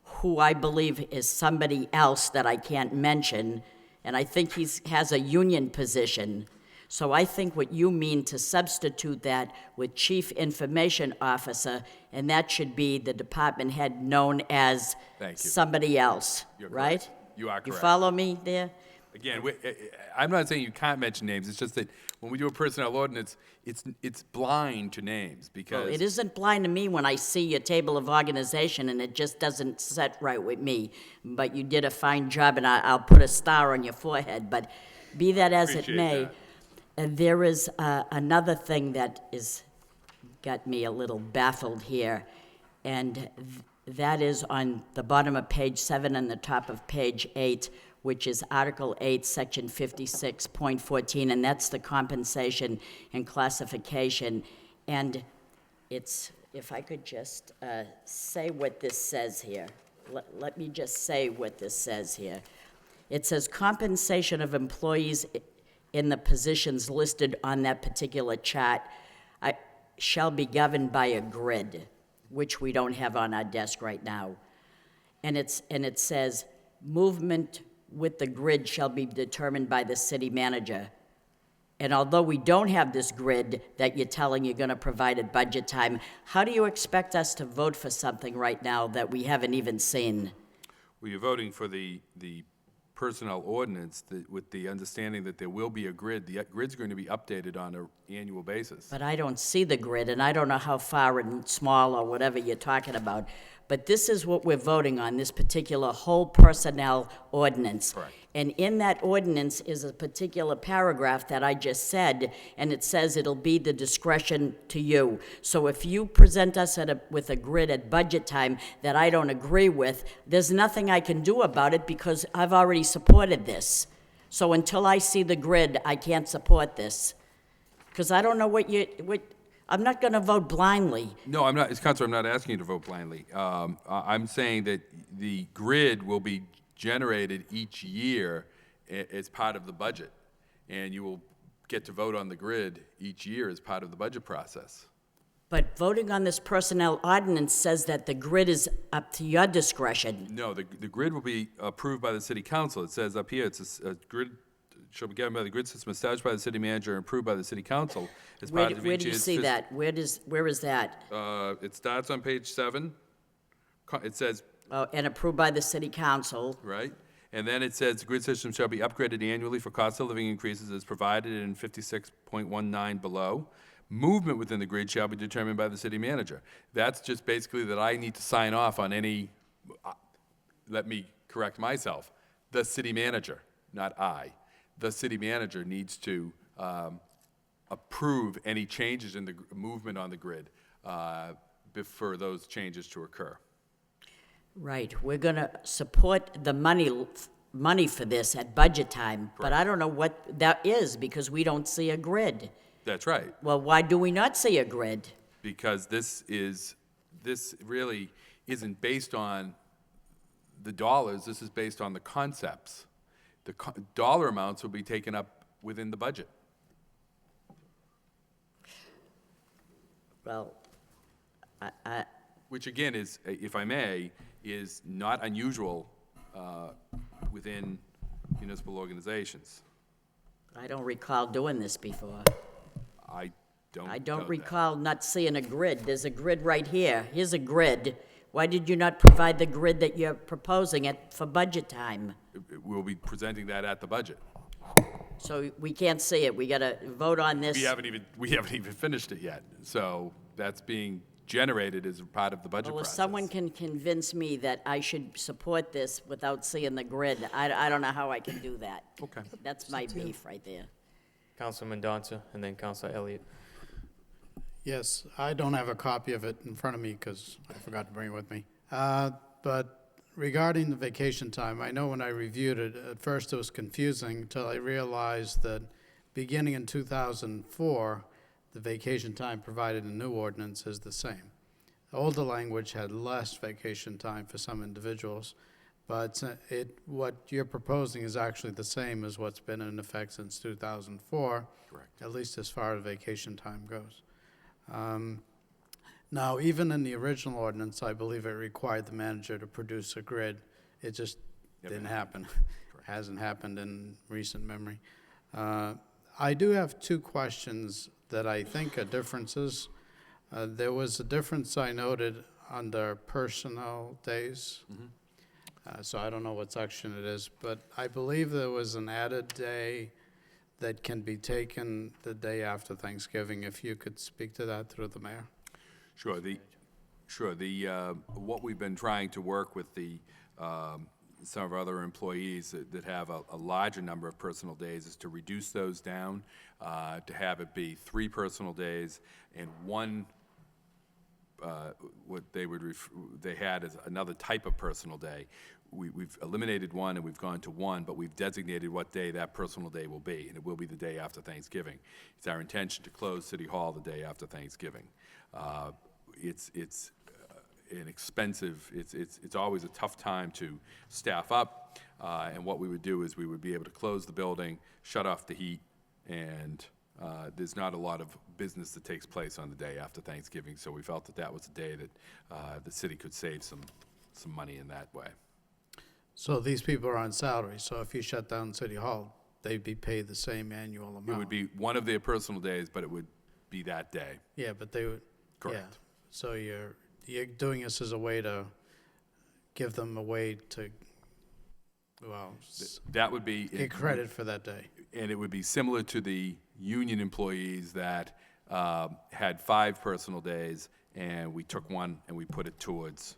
who I believe is somebody else that I can't mention, and I think he has a union position. So I think what you mean to substitute that with chief information officer, and that should be the department head known as somebody else, right? Correct. You are correct. You follow me there? Again, I'm not saying you can't mention names. It's just that when we do a personnel ordinance, it's blind to names because... Well, it isn't blind to me when I see your table of organization and it just doesn't set right with me. But you did a fine job, and I'll put a star on your forehead. But be that as it may... There is another thing that got me a little baffled here, and that is on the bottom of page 7 and the top of page 8, which is Article 8, Section 56.14, and that's the compensation and classification. And it's, if I could just say what this says here. Let me just say what this says here. It says compensation of employees in the positions listed on that particular chart shall be governed by a grid, which we don't have on our desk right now. And it says, movement with the grid shall be determined by the city manager. And although we don't have this grid that you're telling you're going to provide at budget time, how do you expect us to vote for something right now that we haven't even seen? Well, you're voting for the personnel ordinance with the understanding that there will be a grid. The grid's going to be updated on an annual basis. But I don't see the grid, and I don't know how far and small or whatever you're talking about. But this is what we're voting on, this particular whole personnel ordinance. Correct. And in that ordinance is a particular paragraph that I just said, and it says it'll be the discretion to you. So if you present us with a grid at budget time that I don't agree with, there's nothing I can do about it because I've already supported this. So until I see the grid, I can't support this. Because I don't know what I'm not going to vote blindly. No, I'm not, Counselor, I'm not asking you to vote blindly. I'm saying that the grid will be generated each year as part of the budget, and you will get to vote on the grid each year as part of the budget process. But voting on this personnel ordinance says that the grid is up to your discretion. No, the grid will be approved by the city council. It says up here, it's a grid shall be governed by the grid system established by the city manager and approved by the city council as part of each year's. Where do you see that? Where is that? It starts on page 7. It says, Oh, and approved by the city council. right? And then it says the grid system shall be upgraded annually for cost of living increases as provided in 56.19 below. Movement within the grid shall be determined by the city manager. That's just basically that I need to sign off on any, let me correct myself, the city manager, not I. The city manager needs to approve any changes in the movement on the grid for those changes to occur. Right, we're gonna support the money for this at budget time, but I don't know what that is because we don't see a grid. That's right, Well, why do we not see a grid? because this really isn't based on the dollars, this is based on the concepts. The dollar amounts will be taken up within the budget. Well, Which again is, if I may, is not unusual within municipal organizations. I don't recall doing this before. I don't I know don't that. recall not seeing a grid. There's a grid right here. Here's a grid. Why did you not provide the grid that you're proposing for budget time? We'll be presenting that at the budget. So we can't see it. We gotta vote on this. We haven't even finished it yet, so that's being generated as part of the budget Well, if process. someone can convince me that I should support this without seeing the grid, I don't know how I can do that. Okay. That's my beef right there. Councilman Mendonça, and then Councilor Elliott. Yes, I don't have a copy of it in front of me because I forgot to bring it with me. But regarding the vacation time, I know when I reviewed it, at first it was confusing until I realized that beginning in 2004, the vacation time provided in new ordinance is the same. The older language had less vacation time for some individuals, but what you're proposing is actually the same as what's been in effect since 2004. Correct. At least as far as vacation time goes. Now, even in the original ordinance, I believe it required the manager to produce a grid. It just didn't happen. Hasn't happened in recent memory. I do have two questions that I think are differences. There was a difference I noted under personnel days. So I don't know what section it is, but I believe there was an added day that can be taken the day after Thanksgiving, if you could speak to that through the mayor. Sure. What we've been trying to work with some of our other employees that have a larger number of personal days is to reduce those down, to have it be 3 personal days and 1, what they had as another type of personal day. We've eliminated 1 and we've gone to 1, but we've designated what day that personal day will be, and it will be the day after Thanksgiving. It's our intention to close City Hall the day after Thanksgiving. It's an expensive, it's always a tough time to staff up, and what we would do is we would be able to close the building, shut off the heat, and there's not a lot of business that takes place on the day after Thanksgiving, so we felt that that was a day that the city could save some money in that way. So these people are on salary, so if you shut down City Hall, they'd be paid the same annual amount. It would be one of their personal days, but it would be that day. Yeah, but they would. Correct. Yeah. So you're doing this as a way to give them a way to, well, That would be. get credit for that day. And it would be similar to the union employees that had 5 personal days, and we took one and we put it towards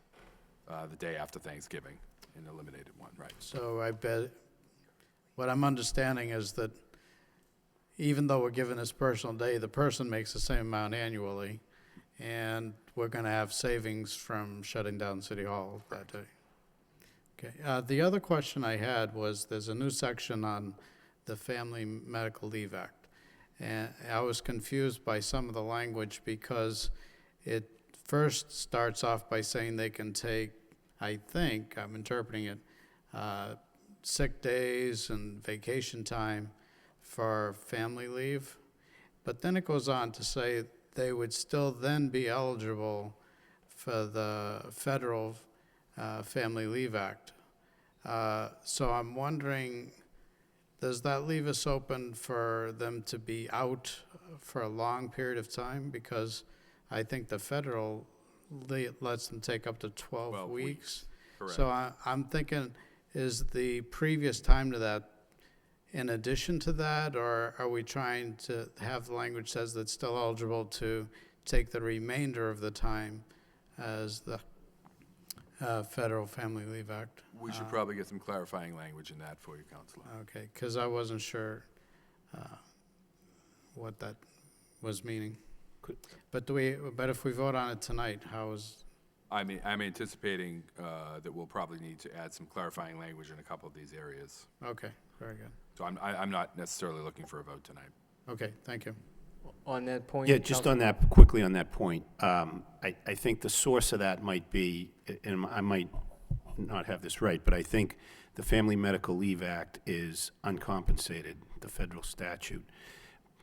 the day after Thanksgiving and eliminated one, right? So I bet, what I'm understanding is that even though we're giving this personal day, the person makes the same amount annually, and we're gonna have savings from shutting down City Hall that day. Okay, the other question I had was, there's a new section on the Family Medical Leave Act. And I was confused by some of the language because it first starts off by saying they can take, I think, I'm interpreting it, sick days and vacation time for family leave. But then it goes on to say they would still then be eligible for the federal Family Leave Act. So I'm wondering, does that leave us open for them to be out for a long period of time? Because I think the federal lets them take up to 12 weeks. Correct. So I'm thinking, is the previous time to that in addition to that, or are we trying to have the language says that's still eligible to take the remainder of the time as the Federal Family Leave Act? We should probably get some clarifying language in that for you, Counselor. Okay, because I wasn't sure what that was meaning. But if we vote on it tonight, how is? I'm anticipating that we'll probably need to add some clarifying language in a couple of these areas. Okay, very good. So I'm not necessarily looking for a vote tonight. Okay, thank you. On that point? Yeah, just on that, quickly on that point, I think the source of that might be, and I might not have this right, but I think the Family Medical Leave Act is uncompensated, the federal statute.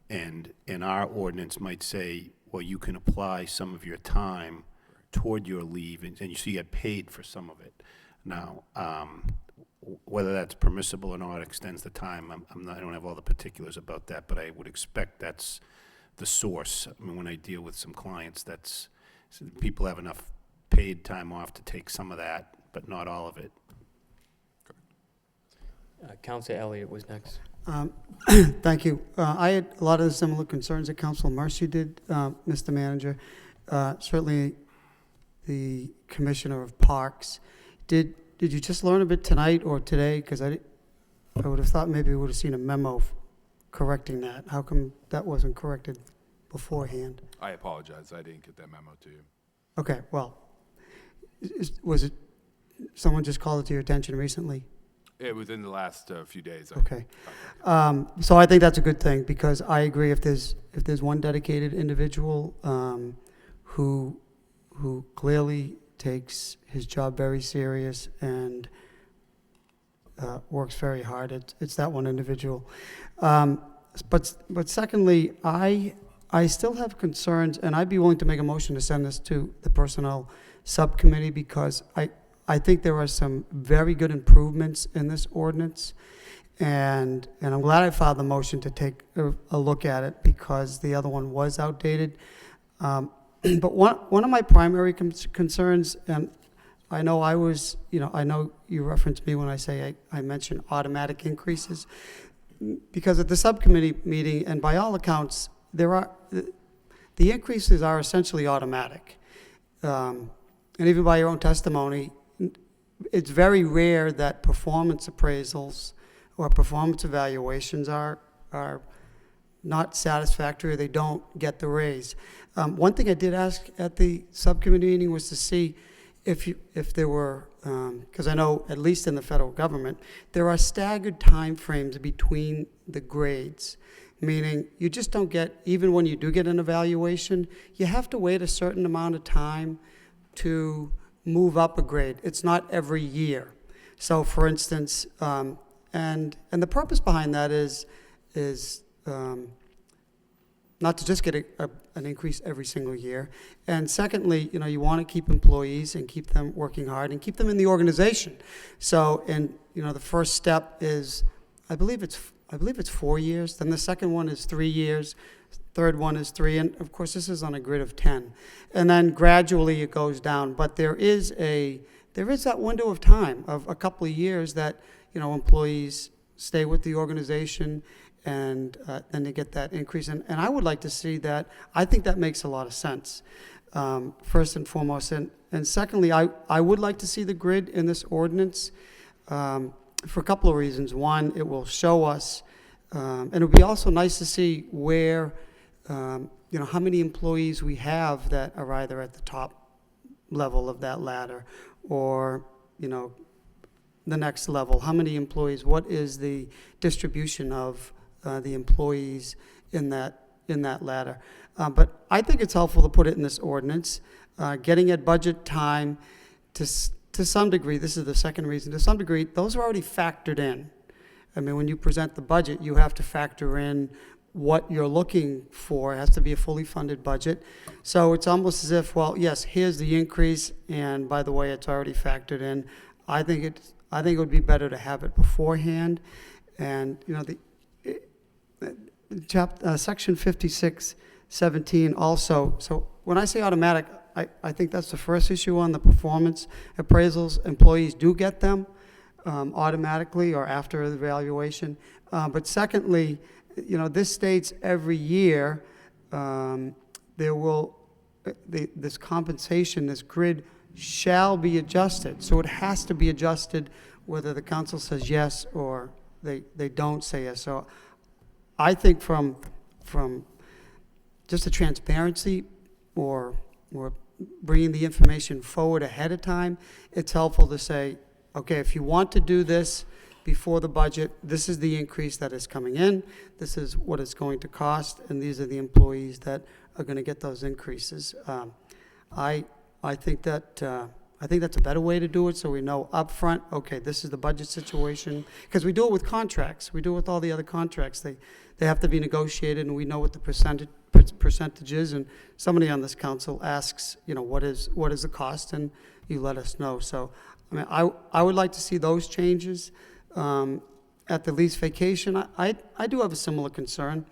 And our ordinance might say, well, you can apply some of your time toward your leave, and you get paid for some of it. Now, whether that's permissible or not extends the time, I don't have all the particulars about that, but I would expect that's the source. I mean, when I deal with some clients, people have enough paid time off to take some of that, but not all of it. Counselor Elliott was next. Thank you. I had a lot of the similar concerns that Councilor Mercy did, Mr. Manager. Certainly, the Commissioner of Parks. Did you just learn of it tonight or today? Because I would have thought maybe we would have seen a memo correcting that. How come that wasn't corrected beforehand? I apologize. I didn't get that memo to you. Okay, well, was it, someone just called it to your attention recently? It was in the last few days. Okay. So I think that's a good thing, because I agree, if there's one dedicated individual who clearly takes his job very serious and works very hard, it's that one individual. But secondly, I still have concerns, and I'd be willing to make a motion to send this to the Personnel Subcommittee, because I think there are some very good improvements in this ordinance, and I'm glad I filed the motion to take a look at it, because the other one was outdated. But one of my primary concerns, and I know I know you referenced me when I say I mentioned automatic increases, because at the subcommittee meeting, and by all accounts, the increases are essentially automatic. And even by your own testimony, it's very rare that performance appraisals or performance evaluations are not satisfactory, they don't get the raise. One thing I did ask at the subcommittee meeting was to see if there were, because I know at least in the federal government, there are staggered time frames between the grades, meaning you just don't get, even when you do get an evaluation, you have to wait a certain amount of time to move up a grade. It's not every year. So for instance, and the purpose behind that is not to just get an increase every single year. And secondly, you want to keep employees and keep them working hard and keep them in the organization. So, and the first step is, I believe it's I believe it's 4 years, then the second one is 3 years, third one is 3, and of course, this is on a grid of 10. And then gradually it goes down, but there is that window of time of a couple of years that, employees stay with the organization, and then they get that increase. And I would like to see that. I think that makes a lot of sense, first and foremost. And secondly, I would like to see the grid in this ordinance for a couple of reasons. One, it will show us, and it would be also nice to see where, how many employees we have that are either at the top level of that ladder or, the next level. How many employees, what is the distribution of the employees in that ladder? But I think it's helpful to put it in this ordinance. Getting at budget time, to some degree, this is the second reason, to some degree, those are already factored in. I mean, when you present the budget, you have to factor in what you're looking for. It has to be a fully funded budget. So it's almost as if, well, yes, here's the increase, and by the way, it's already factored in. I think it would be better to have it beforehand. And, Section 5617 also, so when I say automatic, I think that's the first issue on the performance appraisals. Employees do get them automatically or after the evaluation. But secondly, this states every year this compensation, this grid shall be adjusted. So it has to be adjusted whether the council says yes or they don't say yes. So I think from just a transparency or bringing the information forward ahead of time, it's helpful to say, okay, if you want to do this before the budget, this is the increase that is coming in, this is what it's going to cost, and these are the employees that are going to get those increases. I think that's a better way to do it, so we know upfront, okay, this is the budget situation, because we do it with contracts. We do it with all the other contracts. They have to be negotiated, and we know what the percentage is, and somebody on this council asks, what is the cost, and you let us know. So, I mean, I would like to see those changes. At the lease vacation, I do have a similar concern.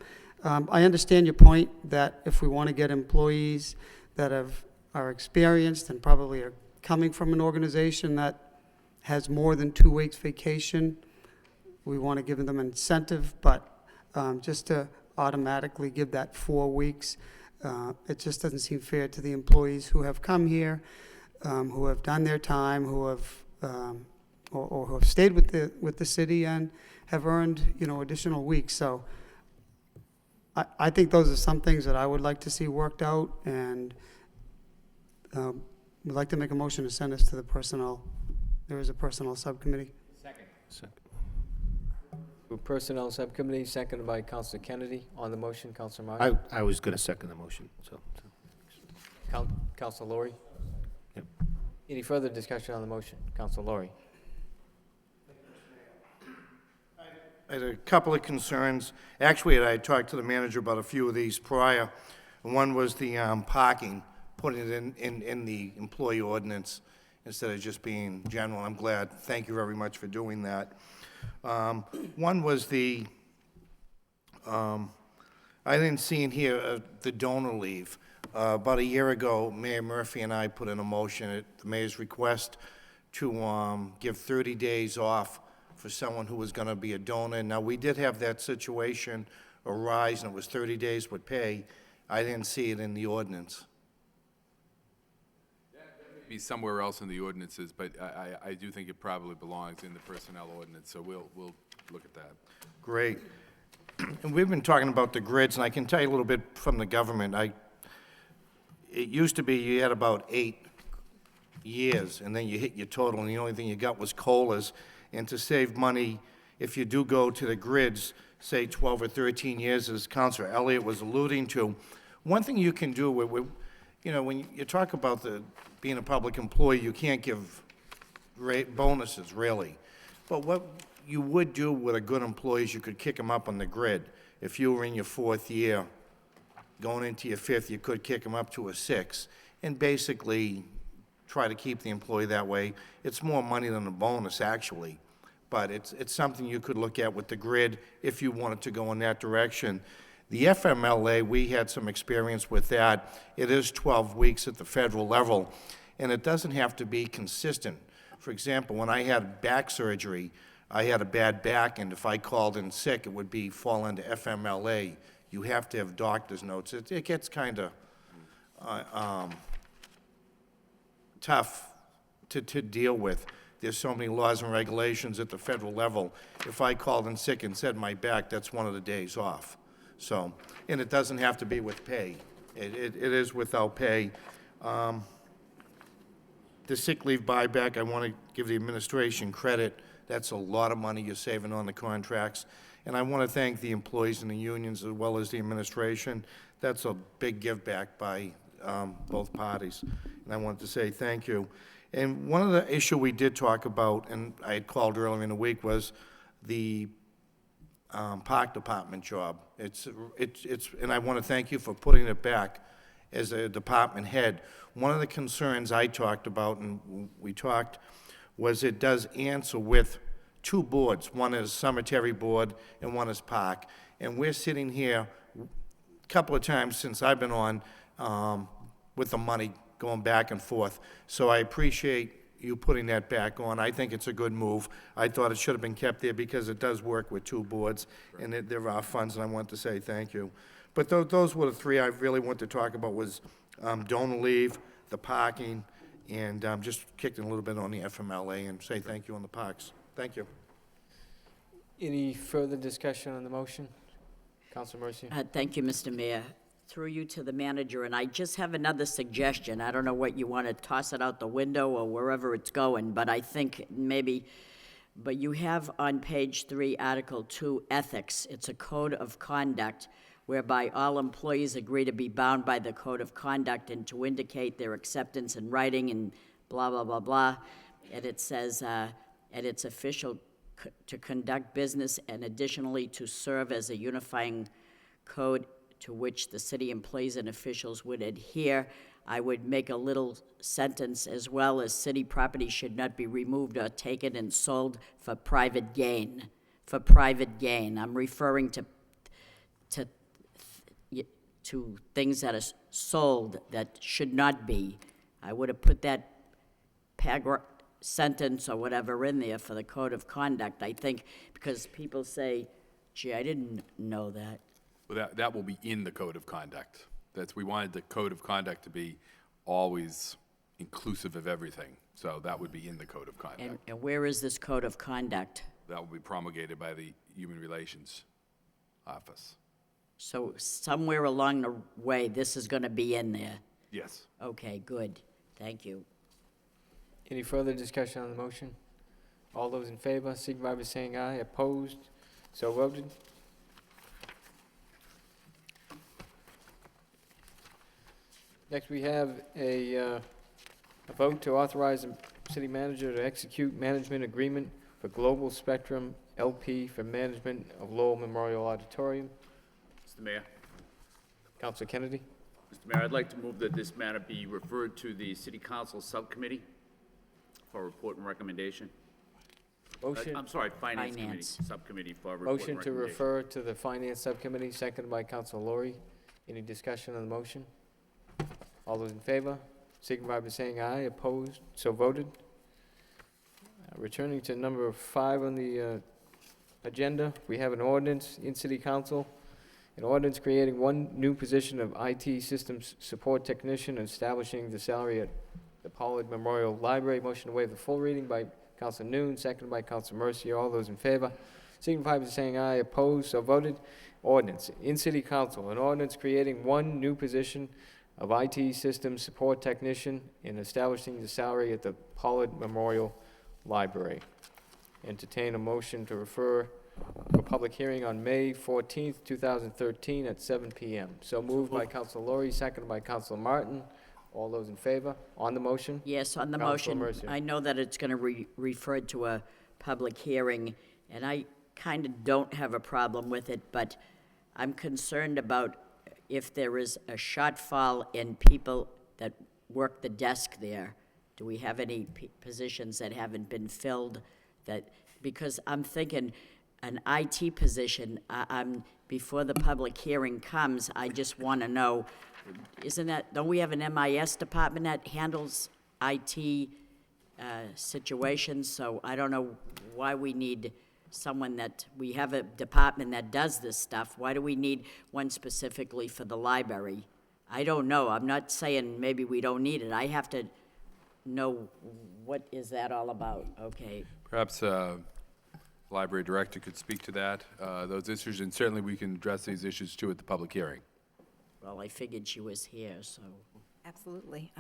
I understand your point that if we want to get employees that are experienced and probably are coming from an organization that has more than 2 weeks vacation, we want to give them an incentive, but just to automatically give that 4 weeks, it just doesn't seem fair to the employees who have come here, who have done their time, who have or who have stayed with the city and have earned additional weeks. So I think those are some things that I would like to see worked out, and we'd like to make a motion to send this to the personnel. There is a personnel subcommittee. Second. Personnel subcommittee, seconded by Councilor Kennedy. On the motion, Councilor Martin. I was going to second the motion, so. Councilor Laurie. Yep. Any further discussion on the motion? Councilor Laurie. I had a couple of concerns. Actually, I talked to the manager about a few of these prior. One was the parking, putting it in the employee ordinance instead of just being general. I'm glad. Thank you very much for doing that. One was I didn't see in here the donor leave. About a year ago, Mayor Murphy and I put in a motion at the mayor's request to give 30 days off for someone who was going to be a donor. Now, we did have that situation arise, and it was 30 days with pay. I didn't see it in the ordinance. Be somewhere else in the ordinances, but I do think it probably belongs in the personnel ordinance, so we'll look at that. Great. And we've been talking about the grids, and I can tell you a little bit from the government. It used to be you had about 8 years, and then you hit your total, and the only thing you got was COLAs. And to save money, if you do go to the grids, say 12 or 13 years, as Councilor Elliott was alluding to, one thing you can do when you talk about being a public employee, you can't give bonuses, really. But what you would do with a good employee is you could kick them up on the grid. If you were in your 4th year, going into your 5th, you could kick them up to a 6, and basically try to keep the employee that way. It's more money than a bonus, actually. but it's something you could look at with the grid if you wanted to go in that direction. The FMLA, we had some experience with that. It is 12 weeks at the federal level, and it doesn't have to be consistent. For example, when I had back surgery, I had a bad back, and if I called in sick, it would fall under FMLA. You have to have doctor's notes. It gets kind of tough to deal with. There's so many laws and regulations at the federal level. If I called in sick and said my back, that's one of the days off. So, and it doesn't have to be with pay. It is without pay. The sick leave buyback, I want to give the administration credit. That's a lot of money you're saving on the contracts. And I want to thank the employees and the unions as well as the administration. That's a big give back by both parties. And I wanted to say thank you. And one of the issue we did talk about, and I had called earlier in the week, was the park department job. And I want to thank you for putting it back as a department head. One of the concerns I talked about, and we talked, was it does answer with two boards. One is cemetery board and one is park. And we're sitting here a couple of times since I've been on with the money going back and forth. So I appreciate you putting that back on. I think it's a good move. I thought it should have been kept there because it does work with two boards, and there are funds, and I want to say thank you. But those were the three I really want to talk about, was donor leave, the parking, and just kicked in a little bit on the FMLA and say thank you on the parks. Thank you. Any further discussion on the motion? Councilor Mercia? Thank you, Mr. Mayor. Through you to the manager, and I just have another suggestion. I don't know what you want to toss it out the window or wherever it's going, but I think maybe, but you have on page 3, Article 2, Ethics. It's a code of conduct whereby all employees agree to be bound by the code of conduct and to indicate their acceptance in writing and blah, blah, blah, blah. And it says, and it's official to conduct business and additionally to serve as a unifying code to which the city employees and officials would adhere. I would make a little sentence as well as city property should not be removed or taken and sold for private gain. For private gain. I'm referring to things that are sold that should not be. I would have put that sentence or whatever in there for the code of conduct, I think, because people say, gee, I didn't know that. Well, that will be in the code of conduct. We wanted the code of conduct to be always inclusive of everything. So that would be in the code of conduct. And where is this code of conduct? That will be promulgated by the Human Relations Office. So somewhere along the way, this is going to be in there? Yes. Okay, good. Thank you. Any further discussion on the motion? All those in favor, signify by saying aye. Opposed? So voted. Next, we have a vote to authorize the city manager to execute management agreement for Global Spectrum LP for management of Lowell Memorial Auditorium. Mr. Mayor. Councilor Kennedy. Mr. Mayor, I'd like to move that this matter be referred to the City Council Subcommittee for report and recommendation. Motion. I'm sorry, Finance Committee, Finance. Subcommittee for report and Motion to recommendation. refer to the Finance Subcommittee, seconded by Councilor Lori. Any discussion on the motion? All those in favor, signify by saying aye. Opposed? So voted. Returning to number 5 on the agenda, we have an ordinance in City Council. An ordinance creating one new position of IT Systems Support Technician and establishing the salary at the Pollard Memorial Library. Motion to waive the full reading by Councilor Noon, seconded by Councilor Mercia. All those in favor, signify by saying aye. Opposed? So voted. Ordinance in City Council. An ordinance creating one new position of IT Systems Support Technician and establishing the salary at the Pollard Memorial Library. Entertain a motion to refer for public hearing on May 14th, 2013 at 7 p.m. So moved by Councilor Lori, seconded by Councilor Martin. All those in favor? On the motion? Yes, on the Councilor motion. Mercia. I know that it's going to be referred to a public hearing, and I kind of don't have a problem with it, but I'm concerned about if there is a shortfall in people that work the desk there. Do we have any positions that haven't been filled that because I'm thinking an IT position, before the public hearing comes, I just want to know, don't we have an MIS department that handles IT situations? So I don't know why we need we have a department that does this stuff. Why do we need one specifically for the library? I don't know. I'm not saying maybe we don't need it. I have to know, what is that all about? Okay. Perhaps library director could speak to that, those issues, and certainly we can address these issues too at the public hearing. Well, I figured she was here, so. Absolutely.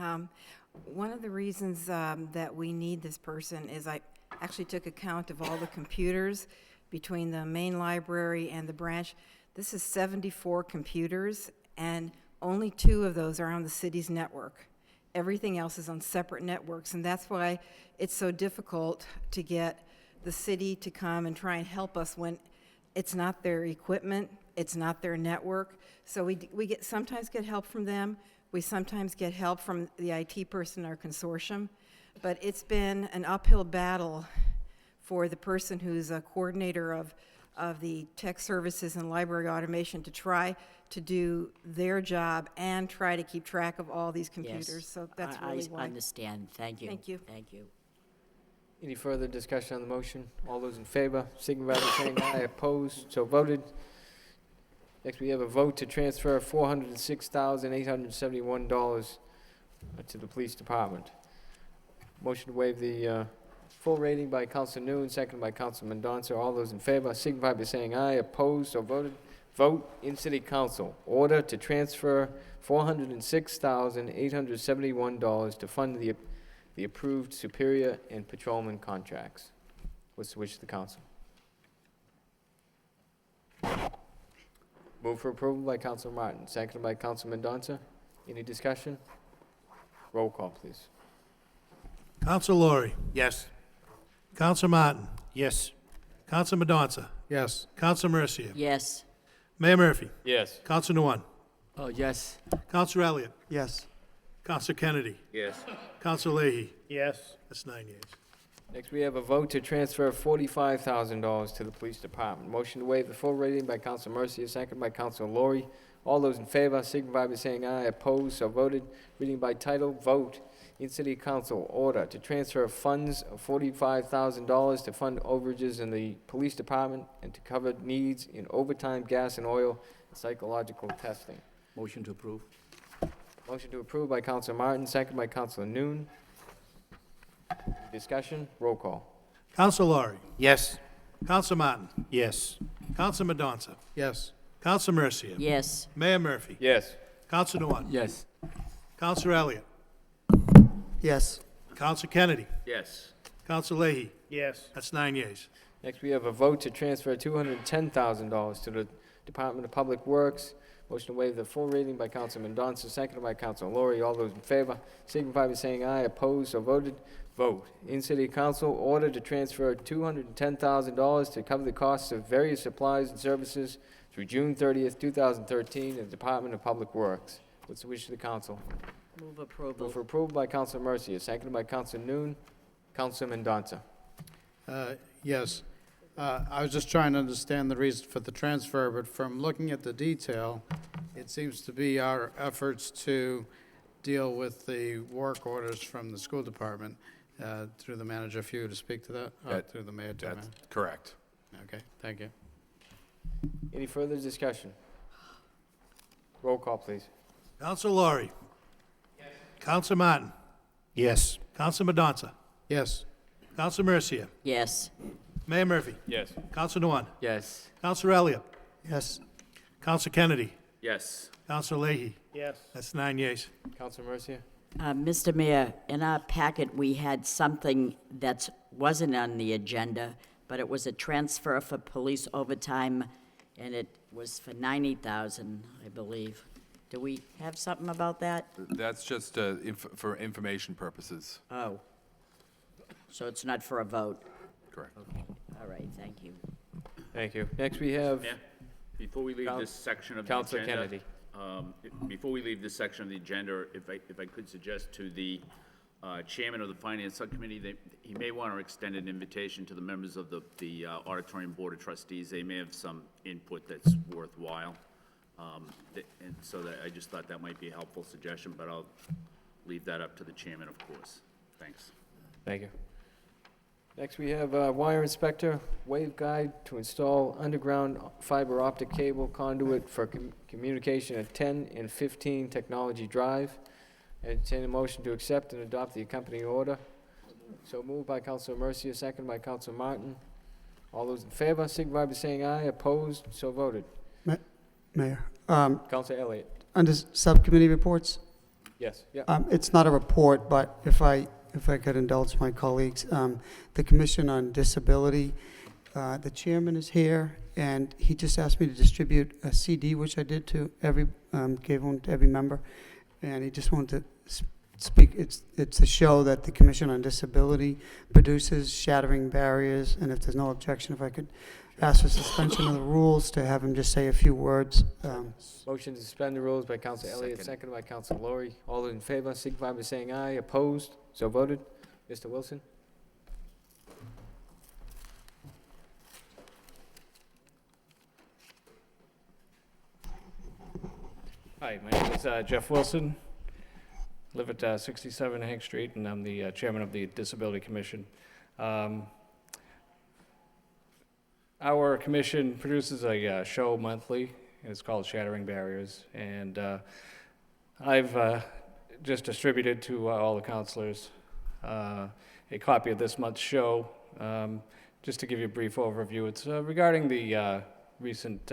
One of the reasons that we need this person is I actually took account of all the computers between the main library and the branch. This is 74 computers, and only 2 of those are on the city's network. Everything else is on separate networks, and that's why it's so difficult to get the city to come and try and help us when it's not their equipment, it's not their network. So we sometimes get help from them. We sometimes get help from the IT person, our consortium. But it's been an uphill battle for the person who's a coordinator of the tech services and library automation to try to do their job and try to keep track of all these computers. Yes, So that's really why. I understand. Thank you. Thank you. Thank you. Any further discussion on the motion? All those in favor, signify by saying aye. Opposed, so voted. Next, we have a vote to transfer $406,871 to the police department. Motion to waive the full rating by Council Noon, seconded by Council Mendonça. All those in favor signify by saying aye. Opposed, so voted. Vote in City Council. Order to transfer $406,871 to fund the approved Superior and Patrolman contracts. What's the wish of the council? Move for approval by Council Martin, seconded by Council Mendonça. Any discussion? Roll call, please. Counsel Lori. Yes. Counsel Martin. Yes. Counsel Mendonça. Yes. Counsel Mercia. Yes. Mayor Murphy. Yes. Counsel Nguyen. Yes. Counsel Elliott. Yes. Counsel Kennedy. Yes. Counsel Leahy. Yes. That's 9 yeas. Next, we have a vote to transfer $45,000 to the police department. Motion to waive the full rating by Council Mercia, seconded by Council Lori. All those in favor signify by saying aye. Opposed, so voted. Reading by title, vote in City Council. Order to transfer funds of $45,000 to fund overages in the police department and to cover needs in overtime, gas and oil, and psychological testing. Motion to approve. Motion to approve by Council Martin, second by Council Noon. Discussion, roll call. Counsel Lori. Yes. Counsel Martin. Yes. Counsel Mendonça. Yes. Counsel Mercia. Yes. Mayor Murphy. Yes. Counsel Nguyen. Yes. Counsel Elliott. Yes. Counsel Kennedy. Yes. Counsel Leahy. Yes. That's 9 yeas. Next, we have a vote to transfer $210,000 to the Department of Public Works. Motion to waive the full reading by Council Mendonça, seconded by Council Lori. All those in favor signify by saying aye. Opposed, so voted. Vote in City Council. Order to transfer $210,000 to cover the costs of various supplies and services through June 30th, 2013, in the Department of Public Works. What's the wish of the council? Move approval. Move for approval by Council Mercia, seconded by Council Noon. Council Mendonça. Yes. I was just trying to understand the reason for the transfer, but from looking at the detail, it seems to be our efforts to deal with the work orders from the school department through the manager. If you were to speak to that, through the mayor too. That's correct. Okay, thank you. Any further discussion? Roll call, please. Counsel Lori. Yes. Counsel Martin. Yes. Counsel Mendonça. Yes. Counsel Mercia. Yes. Mayor Murphy. Yes. Counsel Nguyen. Yes. Counsel Elliott. Yes. Counsel Kennedy. Yes. Counsel Leahy. Yes. That's 9 yeas. Council Mercia. Mr. Mayor, in our packet, we had something that wasn't on the agenda, but it was a transfer for police overtime, and it was for $90,000, I believe. Do we have something about that? That's just for information purposes. Oh. So it's not for a vote? Correct. Okay, all right, thank you. Thank you. Next, we have Yeah. Before we leave this section of the Councilor agenda. Kennedy. Before we leave this section of the agenda, if I could suggest to the chairman of the finance subcommittee, he may want to extend an invitation to the members of the auditorium board of trustees. They may have some input that's worthwhile. And so I just thought that might be a helpful suggestion, but I'll leave that up to the chairman, of course. Thanks. Thank you. Next, we have wire inspector, wave guide to install underground fiber optic cable conduit for communication at 10 and 15 Technology Drive. Entertain a motion to accept and adopt the accompanying order. So moved by Councilor Mercia, second by Councilor Martin. All those in favor, signify by saying aye. Opposed, so voted. Mayor, Councilor Elliott. under subcommittee reports, Yes, yeah. it's not a report, but if I could indulge my colleagues, the Commission on Disability, the chairman is here, and he just asked me to distribute a CD, which I did to gave one to every member, and he just wanted to speak. It's a show that the Commission on Disability produces, Shattering Barriers, and if there's no objection, if I could ask for suspension of the rules to have him just say a few words. Motion to suspend the rules by Councilor Elliott, second by Councilor Laurie. All those in favor, signify by saying aye. Opposed, so voted. Mr. Wilson? Hi, my name is Jeff Wilson. Live at 67 Hank Street, and I'm the chairman of the Disability Commission. Our commission produces a show monthly. It's called Shattering Barriers, and I've just distributed to all the counselors a copy of this month's show. Just to give you a brief overview, it's regarding the recent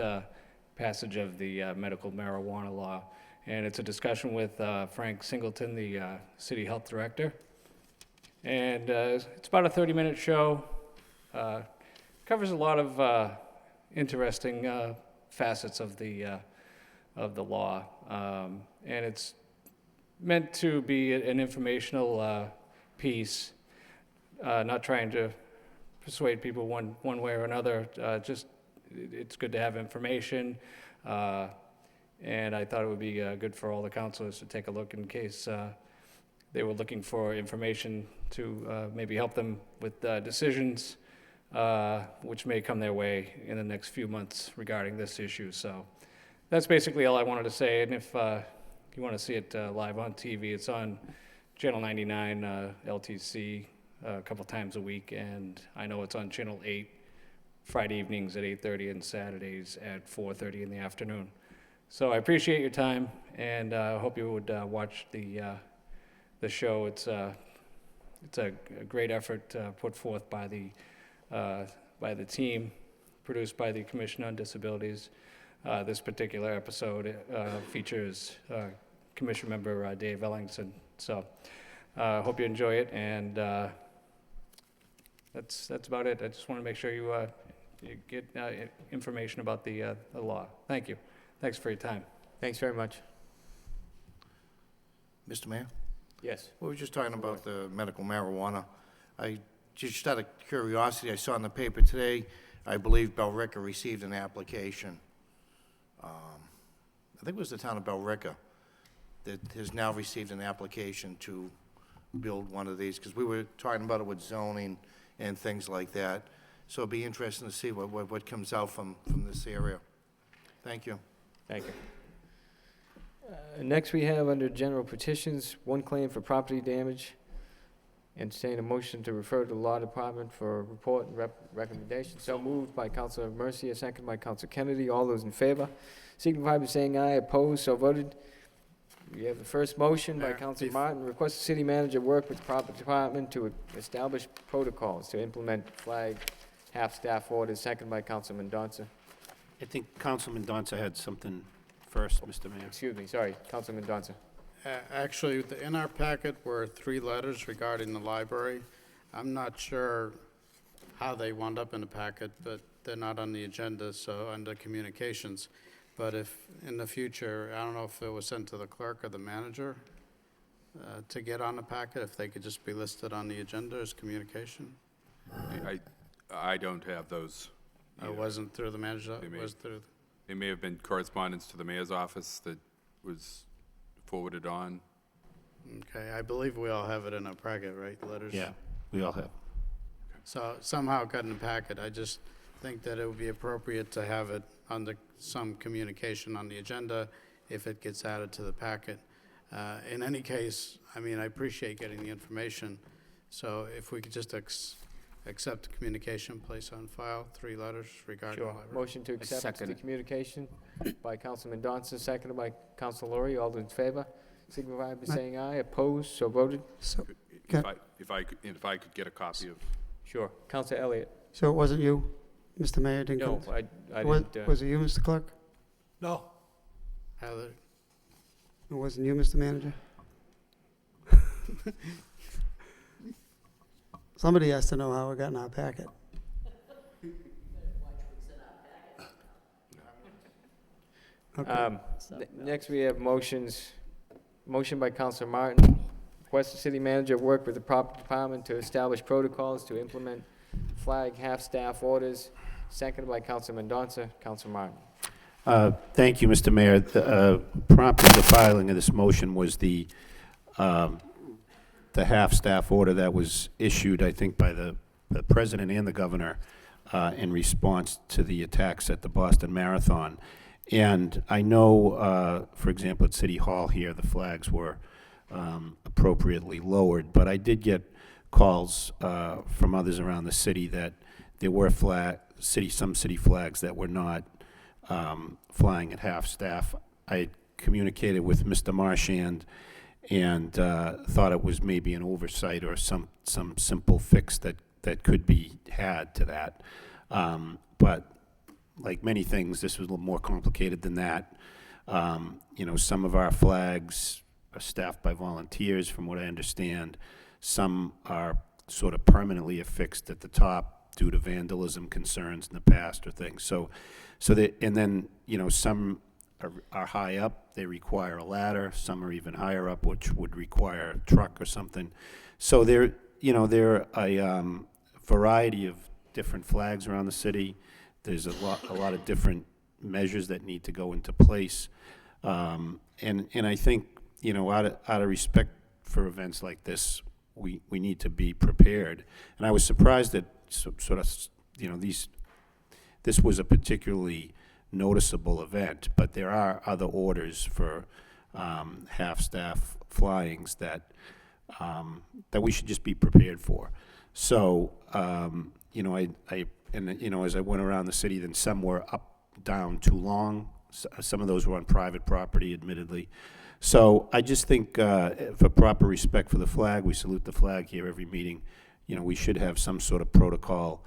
passage of the medical marijuana law, and it's a discussion with Frank Singleton, the city health director. And it's about a 30-minute show. Covers a lot of interesting facets of the law, and it's meant to be an informational piece, not trying to persuade people one way or another. Just it's good to have information, and I thought it would be good for all the councilors to take a look in case they were looking for information to maybe help them with decisions which may come their way in the next few months regarding this issue. So that's basically all I wanted to say. And if you want to see it live on TV, it's on Channel 99 LTC a couple times a week, and I know it's on Channel 8 Friday evenings at 8:30 and Saturdays at 4:30 in the afternoon. So I appreciate your time, and I hope you would watch the show. It's a great effort put forth by the team, produced by the Commission on Disabilities. This particular episode features Commission member Dave Ellingson. So I hope you enjoy it, and that's about it. I just want to make sure you get information about the law. Thank you. Thanks for your time. Thanks very much. Mr. Mayor? Yes. We were just talking about the medical marijuana. Just out of curiosity, I saw in the paper today, I believe Bellrica received an application. I think it was the town of Bellrica that has now received an application to build one of these, because we were talking about it with zoning and things like that. So it'd be interesting to see what comes out from this area. Thank you. Thank you. Next, we have under general petitions, one claim for property damage. Entertain a motion to refer to the Law Department for report and recommendation. So moved by Councilor Mercia, second by Councilor Kennedy. All those in favor, signify by saying aye. Opposed, so voted. We have the first motion by Councilor Martin. Request the city manager work with the property department to establish protocols to implement flag half-staff orders. Second by Councilor Mendonça. I think Councilman Mendonça had something first, Mr. Mayor. Excuse me, sorry, Councilor Mendonça. Actually, in our packet were 3 letters regarding the library. I'm not sure how they wound up in the packet, but they're not on the agenda, so under communications. But if, in the future, I don't know if it was sent to the clerk or the manager to get on the packet, if they could just be listed on the agenda as communication. I don't have those. It wasn't through the manager, it was through... It may have been correspondence to the mayor's office that was forwarded on. Okay, I believe we all have it in our packet, right, letters? Yeah, we all have. So somehow it got in the packet. I just think that it would be appropriate to have it under some communication on the agenda if it gets added to the packet. In any case, I mean, I appreciate getting the information. So if we could just accept the communication, place on file, 3 letters regarding the Sure. library. Motion to accept second the it. communication by Councilman Johnson, seconded by Council Lori. All in favor, signify by saying aye. Opposed, so voted. So, If I could get a copy of. Sure. Council Elliott. so it wasn't you, Mr. Mayor, didn't No, come? I Was didn't. was it you, Mr. Clerk? No. Heather, It wasn't you, Mr. Manager? Somebody has to know how it got in our packet. Okay. Next, we have motions. Motion by Councilor Martin. Request the city manager work with the proper department to establish protocols to implement flag half-staff orders. Seconded by Councilor Mendonça. Councilor Martin. Thank you, Mr. Mayor. The prompting the filing of this motion was the half-staff order that was issued, I think, by the president and the governor in response to the attacks at the Boston Marathon. And I know, for example, at City Hall here, the flags were appropriately lowered, but I did get calls from others around the city that there were some city flags that were not flying at half-staff. I had communicated with Mr. Marchand and thought it was maybe an oversight or some simple fix that could be had to that. But like many things, this was a little more complicated than that. You know, some of our flags are staffed by volunteers, from what I understand. Some are sort of permanently affixed at the top due to vandalism concerns in the past or things. And then, you know, some are high up, they require a ladder. Some are even higher up, which would require a truck or something. So there are a variety of different flags around the city. There's a lot of different measures that need to go into place. And I think, you know, out of respect for events like this, we need to be prepared. And I was surprised that sort of, you know, this was a particularly noticeable event, but there are other orders for half-staff flyings that we should just be prepared for. So, you know, you know, as I went around the city, then some were up, down too long. Some of those were on private property, admittedly. So I just think for proper respect for the flag, we salute the flag here every meeting. You know, we should have some sort of protocol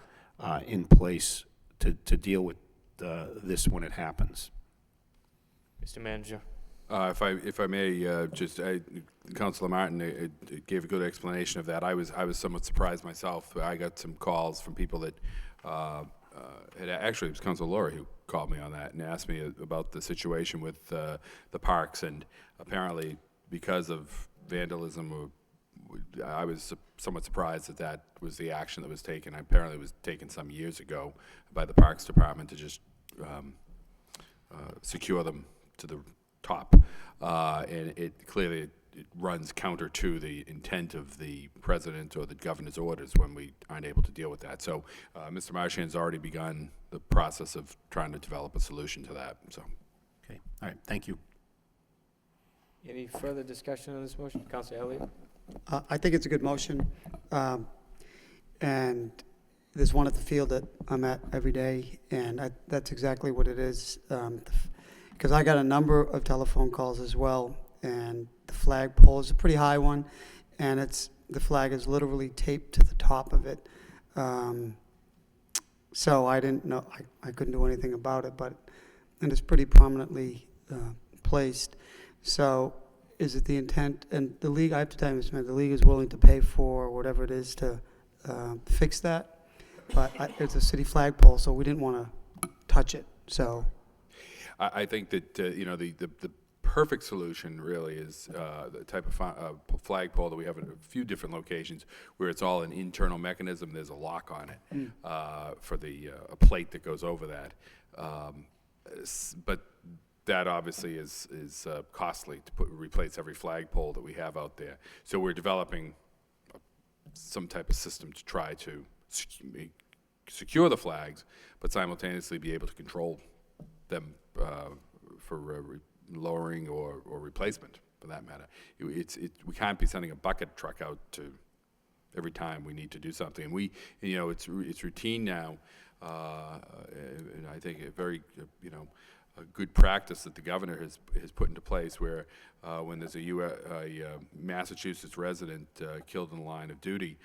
in place to deal with this when it happens. Mr. Manager. If I may, Councilor Martin gave a good explanation of that. I was somewhat surprised myself. I got some calls from people that actually it was Councilor Lori who called me on that and asked me about the situation with the parks, and apparently because of vandalism, I was somewhat surprised that was the action that was taken. Apparently it was taken some years ago by the Parks Department to just secure them to the top, and it clearly runs counter to the intent of the president or the governor's orders when we aren't able to deal with that. So Mr. Marchand's already begun the process of trying to develop a solution to that. So, okay, all right, thank you. Any further discussion on this motion? Councilor Elliott? I think it's a good motion. And there's one at the field that I'm at every day, and that's exactly what it is. Because I got a number of telephone calls as well, and the flagpole is a pretty high one, and the flag is literally taped to the top of it. So I didn't know, I couldn't do anything about it, and it's pretty prominently placed. So is it the intent, and the league, I have to tell you, Mr. Mayor, the league is willing to pay for whatever it is to fix that, but it's a city flagpole, so we didn't want to touch it, so. I think that you know, the perfect solution really is the type of flagpole that we have in a few different locations where it's all an internal mechanism. There's a lock on it for the a plate that goes over that. But that obviously is costly to replace every flagpole that we have out there. So we're developing some type of system to try to secure the flags, but simultaneously be able to control them for lowering or replacement, for that matter. We can't be sending a bucket truck out to every time we need to do something. And it's routine now, and I think a very, a good practice that the governor has put into place, where when there's a Massachusetts resident killed in the line of duty,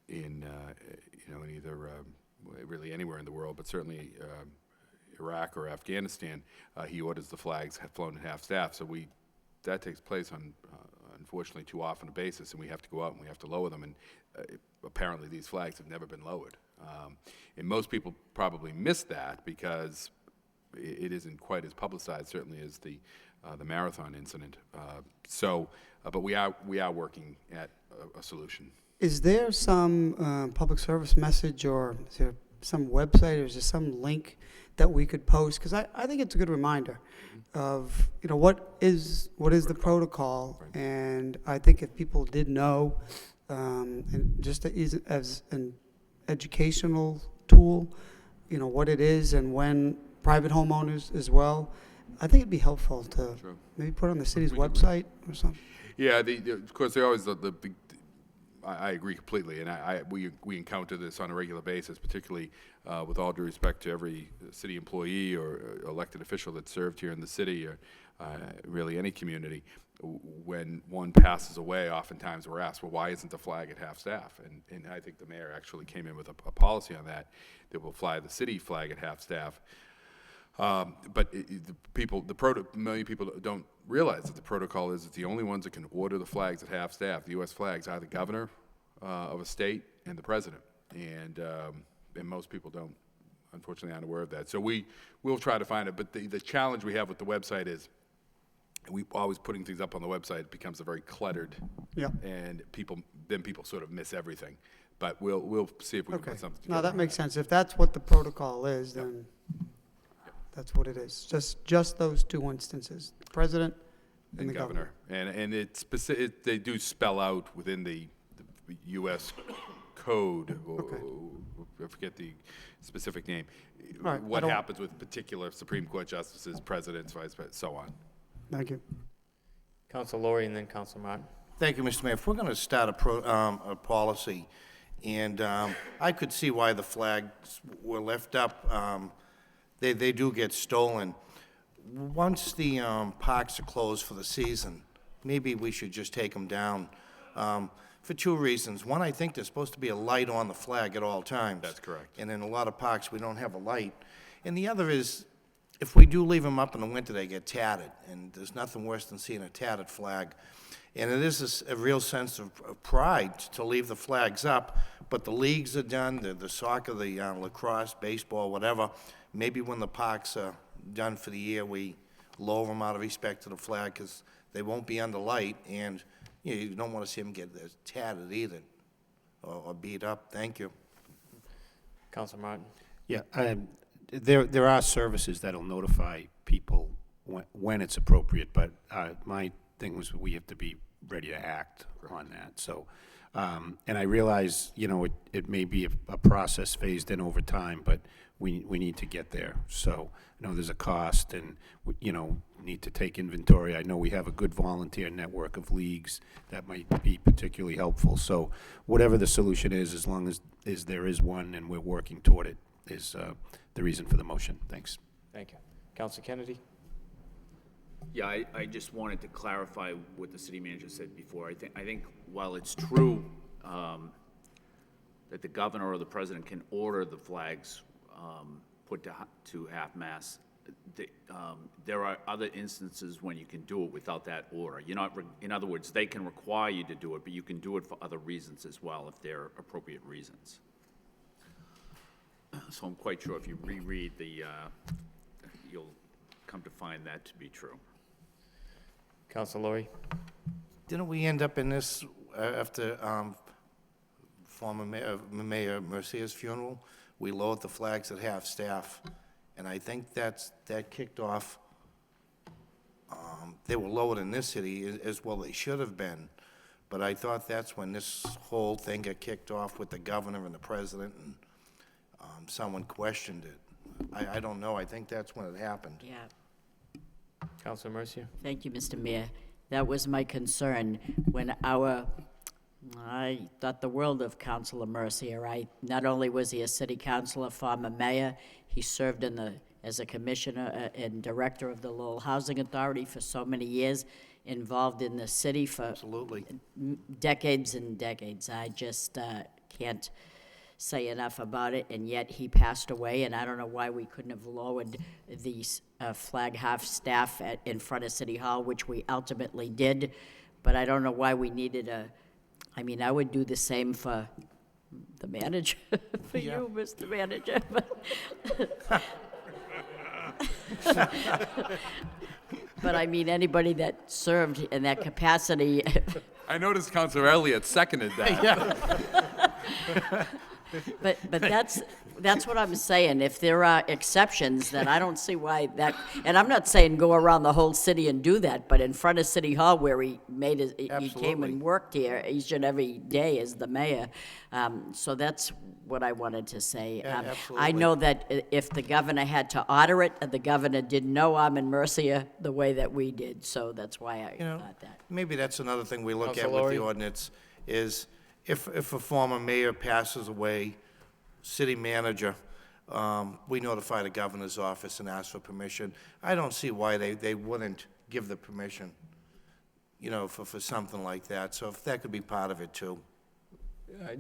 in either really anywhere in the world, but certainly Iraq or Afghanistan, he orders the flags flown at half-staff. So that takes place on, unfortunately, too often a basis, and we have to go out and we have to lower them. And apparently, these flags have never been lowered. And most people probably miss that because it isn't quite as publicized, certainly, as the marathon incident. But we are working at a solution. Is there some public service message, or is there some website, or is there some link that we could post? Because I think it's a good reminder of what is the protocol, and I think if people did know, and just as an educational tool, what it is, and when private homeowners as well, I think it'd be helpful to maybe put it on the city's website or something. Yeah, of course, they always the big. I agree completely, and we encounter this on a regular basis, particularly with all due respect to every city employee or elected official that's served here in the city, or really any community. When one passes away, oftentimes we're asked, well, why isn't the flag at half-staff? And I think the mayor actually came in with a policy on that will fly the city flag at half-staff. But many people don't realize that the protocol is that the only ones that can order the flags at half-staff, the U.S. flags, are the governor of a state and the president. And most people don't, unfortunately, aren't aware of that. So we'll try to find it. But the challenge we have with the website is we always putting things up on the website, it becomes a very cluttered. Yeah. And people sort of miss everything. But we'll see if we can put something together. No, that makes sense. If that's what the protocol is, then that's what it is. Just those two instances, the president and the governor. And they do spell out within the U.S. code, I forget the specific name, what happens with particular Supreme Court justices, presidents, vice presidents, so on. Thank you. Council Laurie and then Council Martin. Thank you, Mr. Mayor. If we're going to start a policy, and I could see why the flags were left up, they do get stolen. Once the parks are closed for the season, maybe we should just take them down for two reasons. One, I think there's supposed to be a light on the flag at all times. That's correct. And in a lot of parks, we don't have a light. And the other is, if we do leave them up in the winter, they get tattered, and there's nothing worse than seeing a tattered flag. And it is a real sense of pride to leave the flags up, but the leagues are done, the soccer, the lacrosse, baseball, whatever. Maybe when the parks are done for the year, we lower them out of respect to the flag, because they won't be under light, and you don't want to see them get tattered either, or beat up. Thank you. Council Martin. Yeah, there are services that'll notify people when it's appropriate, but my thing was we have to be ready to act on that. So, and I realize, it may be a process phased in over time, but we need to get there. So, there's a cost, and need to take inventory. I know we have a good volunteer network of leagues that might be particularly helpful. So, whatever the solution is, as long as there is one and we're working toward it, is the reason for the motion. Thanks. Thank you. Council Kennedy. Yeah, I just wanted to clarify what the city manager said before. I think while it's true that the governor or the president can order the flags put to half-mast, there are other instances when you can do it without that order. In other words, they can require you to do it, but you can do it for other reasons as well if they're appropriate reasons. So I'm quite sure if you reread you'll come to find that to be true. Council Laurie. Didn't we end up in this after former Mayor Mercier's funeral? We lowered the flags at half-staff, And I think that kicked off, they were lowered in this city as well they should have been. But I thought that's when this whole thing got kicked off with the governor and the president, and someone questioned it. I don't know, I think that's when it happened. Yeah. Councilor Mercia? Thank you, Mr. Mayor. That was my concern when I thought the world of Councilor Mercier. Not only was he a city councilor, former mayor, he served as a commissioner and director of the Lowell Housing Authority for so many years, involved in the city for Absolutely. decades and decades. I just can't say enough about it, and yet he passed away, and I don't know why we couldn't have lowered the flag half staff in front of City Hall, which we ultimately did, but I don't know why we needed I would do the same for the manager, for you, Mr. Manager. But I mean, anybody that served in that capacity. I noticed Councilor Elliott seconded that. But that's what I'm saying. If there are exceptions, then I don't see why that, and I'm not saying go around the whole city and do that, but in front of City Hall where he came and worked here each and every day as the mayor. So that's what I wanted to say. I know that if the governor had to order it, the governor didn't know Armin Mercia the way that we did, so that's why I thought that. Maybe that's another thing we look at Councilor with Laurie? the ordinance, is if a former mayor passes away, city manager, we notify the governor's office and ask for permission. I don't see why they wouldn't give the permission, for something like that. So if that could be part of it too.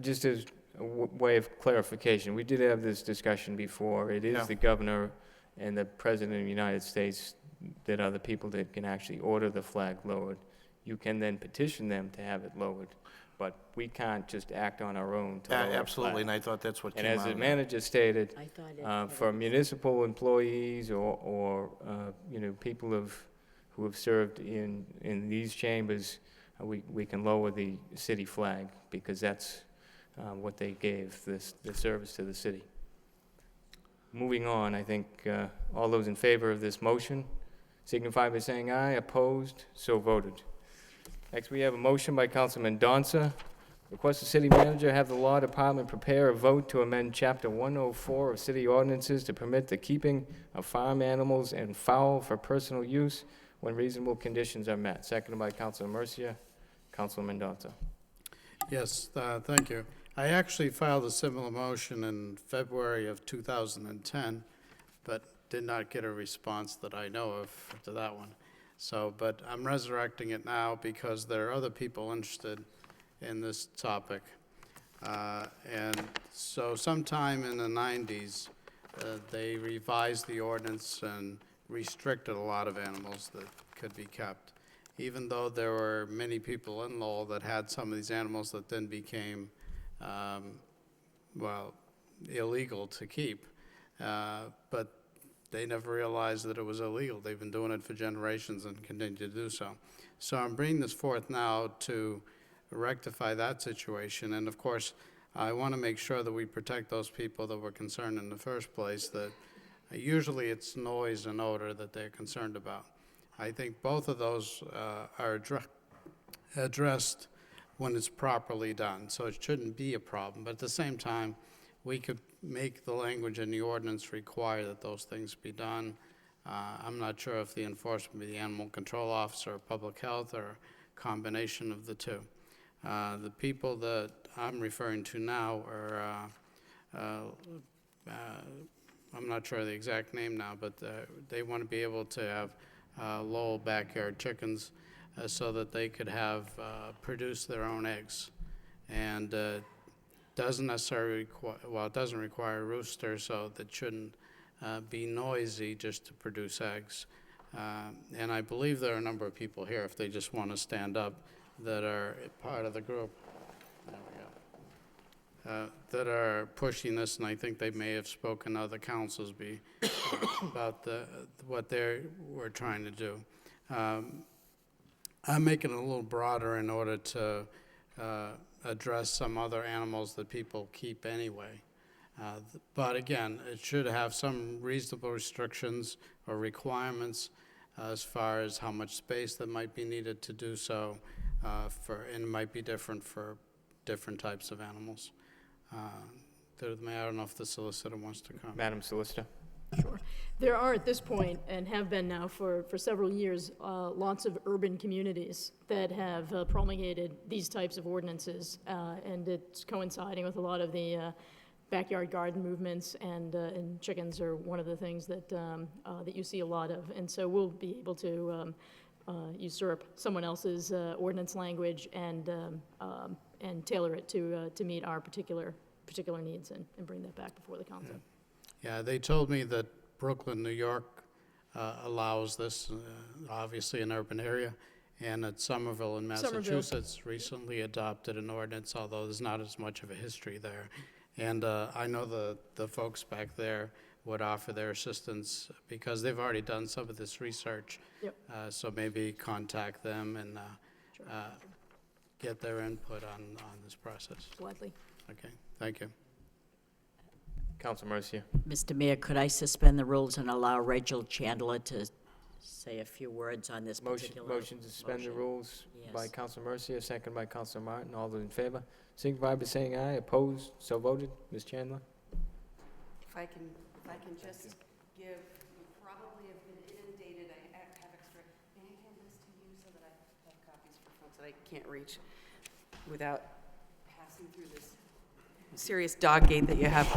Just as a way of clarification, we did have this discussion before. It is Yeah. the governor and the president of the United States that are the people that can actually order the flag lowered. You can then petition them to have it lowered, but we can't just act on our own to lower a Absolutely, flag. and I thought that's what came And out as the of it. manager stated, I thought it- for municipal employees or people who have served in these chambers, we can lower the city flag because that's what they gave the service to the city. Moving on, I think all those in favor of this motion signify by saying aye. Opposed? So voted. Next, we have a motion by Councilman Donza. Request the city manager have the law department prepare a vote to amend Chapter 104 of city ordinances to permit the keeping of farm animals and fowl for personal use when reasonable conditions are met. Seconded by Councilor Mercia. Councilman Donza. Yes, thank you. I actually filed a similar motion in February of 2010, but did not get a response that I know of to that one. So, but I'm resurrecting it now because there are other people interested in this topic. And so sometime in the 90s, they revised the ordinance and restricted a lot of animals that could be kept. Even though there were many people in Lowell that had some of these animals that then became, illegal to keep. But they never realized that it was illegal. They've been doing it for generations and continue to do so. So I'm bringing this forth now to rectify that situation. And of course, I want to make sure that we protect those people that were concerned in the first place, that usually it's noise and odor that they're concerned about. I think both of those are addressed when it's properly done, so it shouldn't be a problem. But at the same time, we could make the language in the ordinance require that those things be done. I'm not sure if the enforcement be the animal control officer or public health or a combination of the two. The people that I'm referring to now are, I'm not sure the exact name now, but they want to be able to have Lowell backyard chickens so that they could have produce their own eggs. And doesn't necessarily require, it doesn't require a rooster, so that shouldn't be noisy just to produce eggs. And I believe there are a number of people here, if they just want to stand up, that are part of the group. There we go. That are pushing this, and I think they may have spoken to other councils about what we're trying to do. I'm making it a little broader in order to address some other animals that people keep anyway. But again, it should have some reasonable restrictions or requirements as far as how much space that might be needed to do so, and it might be different for different types of animals. I don't know if the solicitor wants to comment. Madam Solicitor. Sure. There are at this point, and have been now for several years, lots of urban communities that have promulgated these types of ordinances, and it's coinciding with a lot of the backyard garden movements, and chickens are one of the things that that you see a lot of. And so we'll be able to usurp someone else's ordinance language and tailor it to meet our particular needs and bring that back before the council. Yeah, they told me that Brooklyn, New York allows this, obviously an urban area, and that Somerville in Massachusetts recently adopted an ordinance, although there's not as much of a history there. And I know the folks back there would offer their assistance because they've already done some of this research. Yep. So maybe contact them and get their input on this process. Gladly. Okay, thank you. Council Mercia. Mr. Mayor, could I suspend the rules and allow Rachel Chandler to say a few words on this particular Motion to suspend the rules by Yes. Council Mercia, second by Council Martin. All those in favor, signify by saying aye. Opposed, so voted. Ms. Chandler? If I can just give, you probably have been inundated, I have extra, may I hand this to you so that I have copies for folks that I can't reach without passing through this serious dog gate that you have.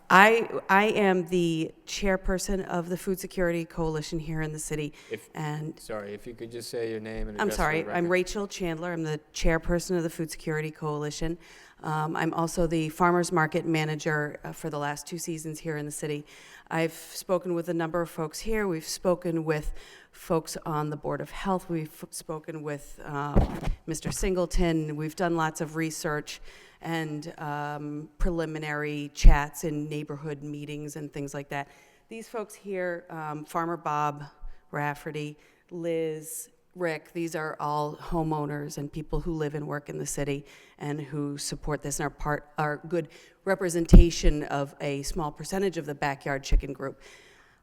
I am the chairperson of the Food Security Coalition here in the city, and Sorry, if you could just say your name and I'm address for sorry, the I'm record. Rachel Chandler. I'm the chairperson of the Food Security Coalition. I'm also the farmers market manager for the last 2 seasons here in the city. I've spoken with a number of folks here. We've spoken with folks on the Board of Health. We've spoken with Mr. Singleton. We've done lots of research and preliminary chats in neighborhood meetings and things like that. These folks here, Farmer Bob Rafferty, Liz, Rick, these are all homeowners and people who live and work in the city and who support this and are good representation of a small percentage of the backyard chicken group.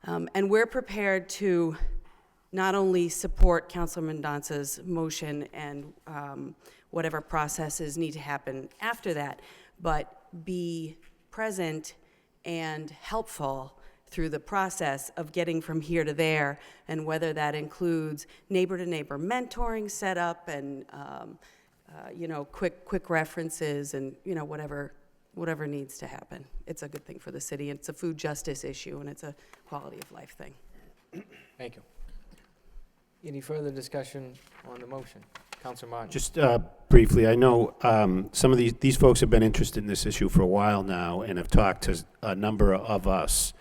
And we're prepared to not only support Councilor Mendonca's motion and whatever processes need to happen after that, but be present and helpful through the process of getting from here to there, and whether that includes neighbor-to-neighbor mentoring setup and quick references and whatever needs to happen. It's a good thing for the city, and it's a food justice issue, and it's a quality of life thing. Thank you. Any further discussion on the motion? Councilor Martin. Just briefly, I know some of these folks have been interested in this issue for a while now and have talked to a number of us.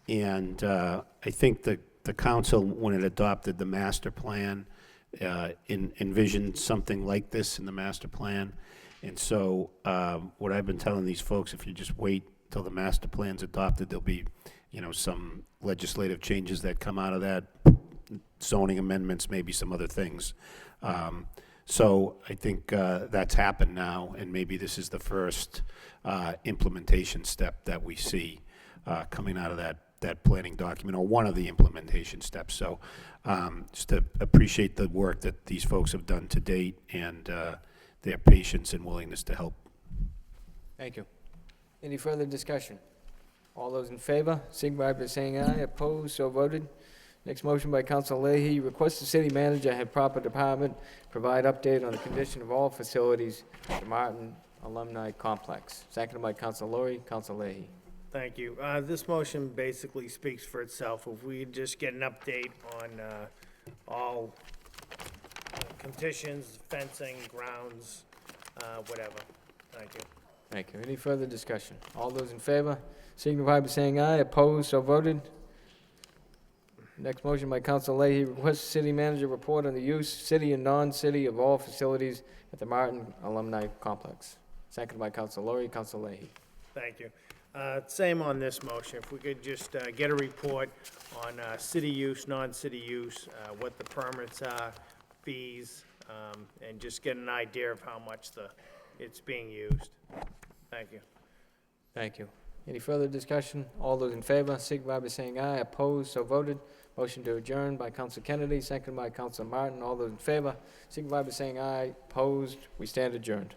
And I think the council, when it adopted the master plan, envisioned something like this in the master plan. And so what I've been telling these folks, if you just wait till the master plan's adopted, there'll be, some legislative changes that come out of that, zoning amendments, maybe some other things. So I think that's happened now, and maybe this is the first implementation step that we see coming out of that planning document, or one of the implementation steps. So just to appreciate the work that these folks have done to date and their patience and willingness to help. Thank you. Any further discussion? All those in favor, signify by saying aye. Opposed, so voted. Next motion by Council Leahy, request the city manager have proper department provide update on the condition of all facilities at the Martin Alumni Complex. Seconded by Council Lori. Council Leahy. Thank you. This motion basically speaks for itself. If we just get an update on all conditions, fencing, grounds, whatever. Thank you. Thank you. Any further discussion? All those in favor, signify by saying aye. Opposed, so voted. Next motion by Council Leahy, request the city manager report on the use, city and non-city, of all facilities at the Martin Alumni Complex. Seconded by Council Lori. Council Leahy. Thank you. Same on this motion. If we could just get a report on city use, non-city use, what the permits are, fees, and just get an idea of how much it's being used. Thank you. Thank you. Any further discussion? All those in favor, signify by saying aye. Opposed, so voted. Motion to adjourn by Counsel Kennedy, second by Counsel Martin. All those in favor, signify by saying aye. Opposed, we stand adjourned.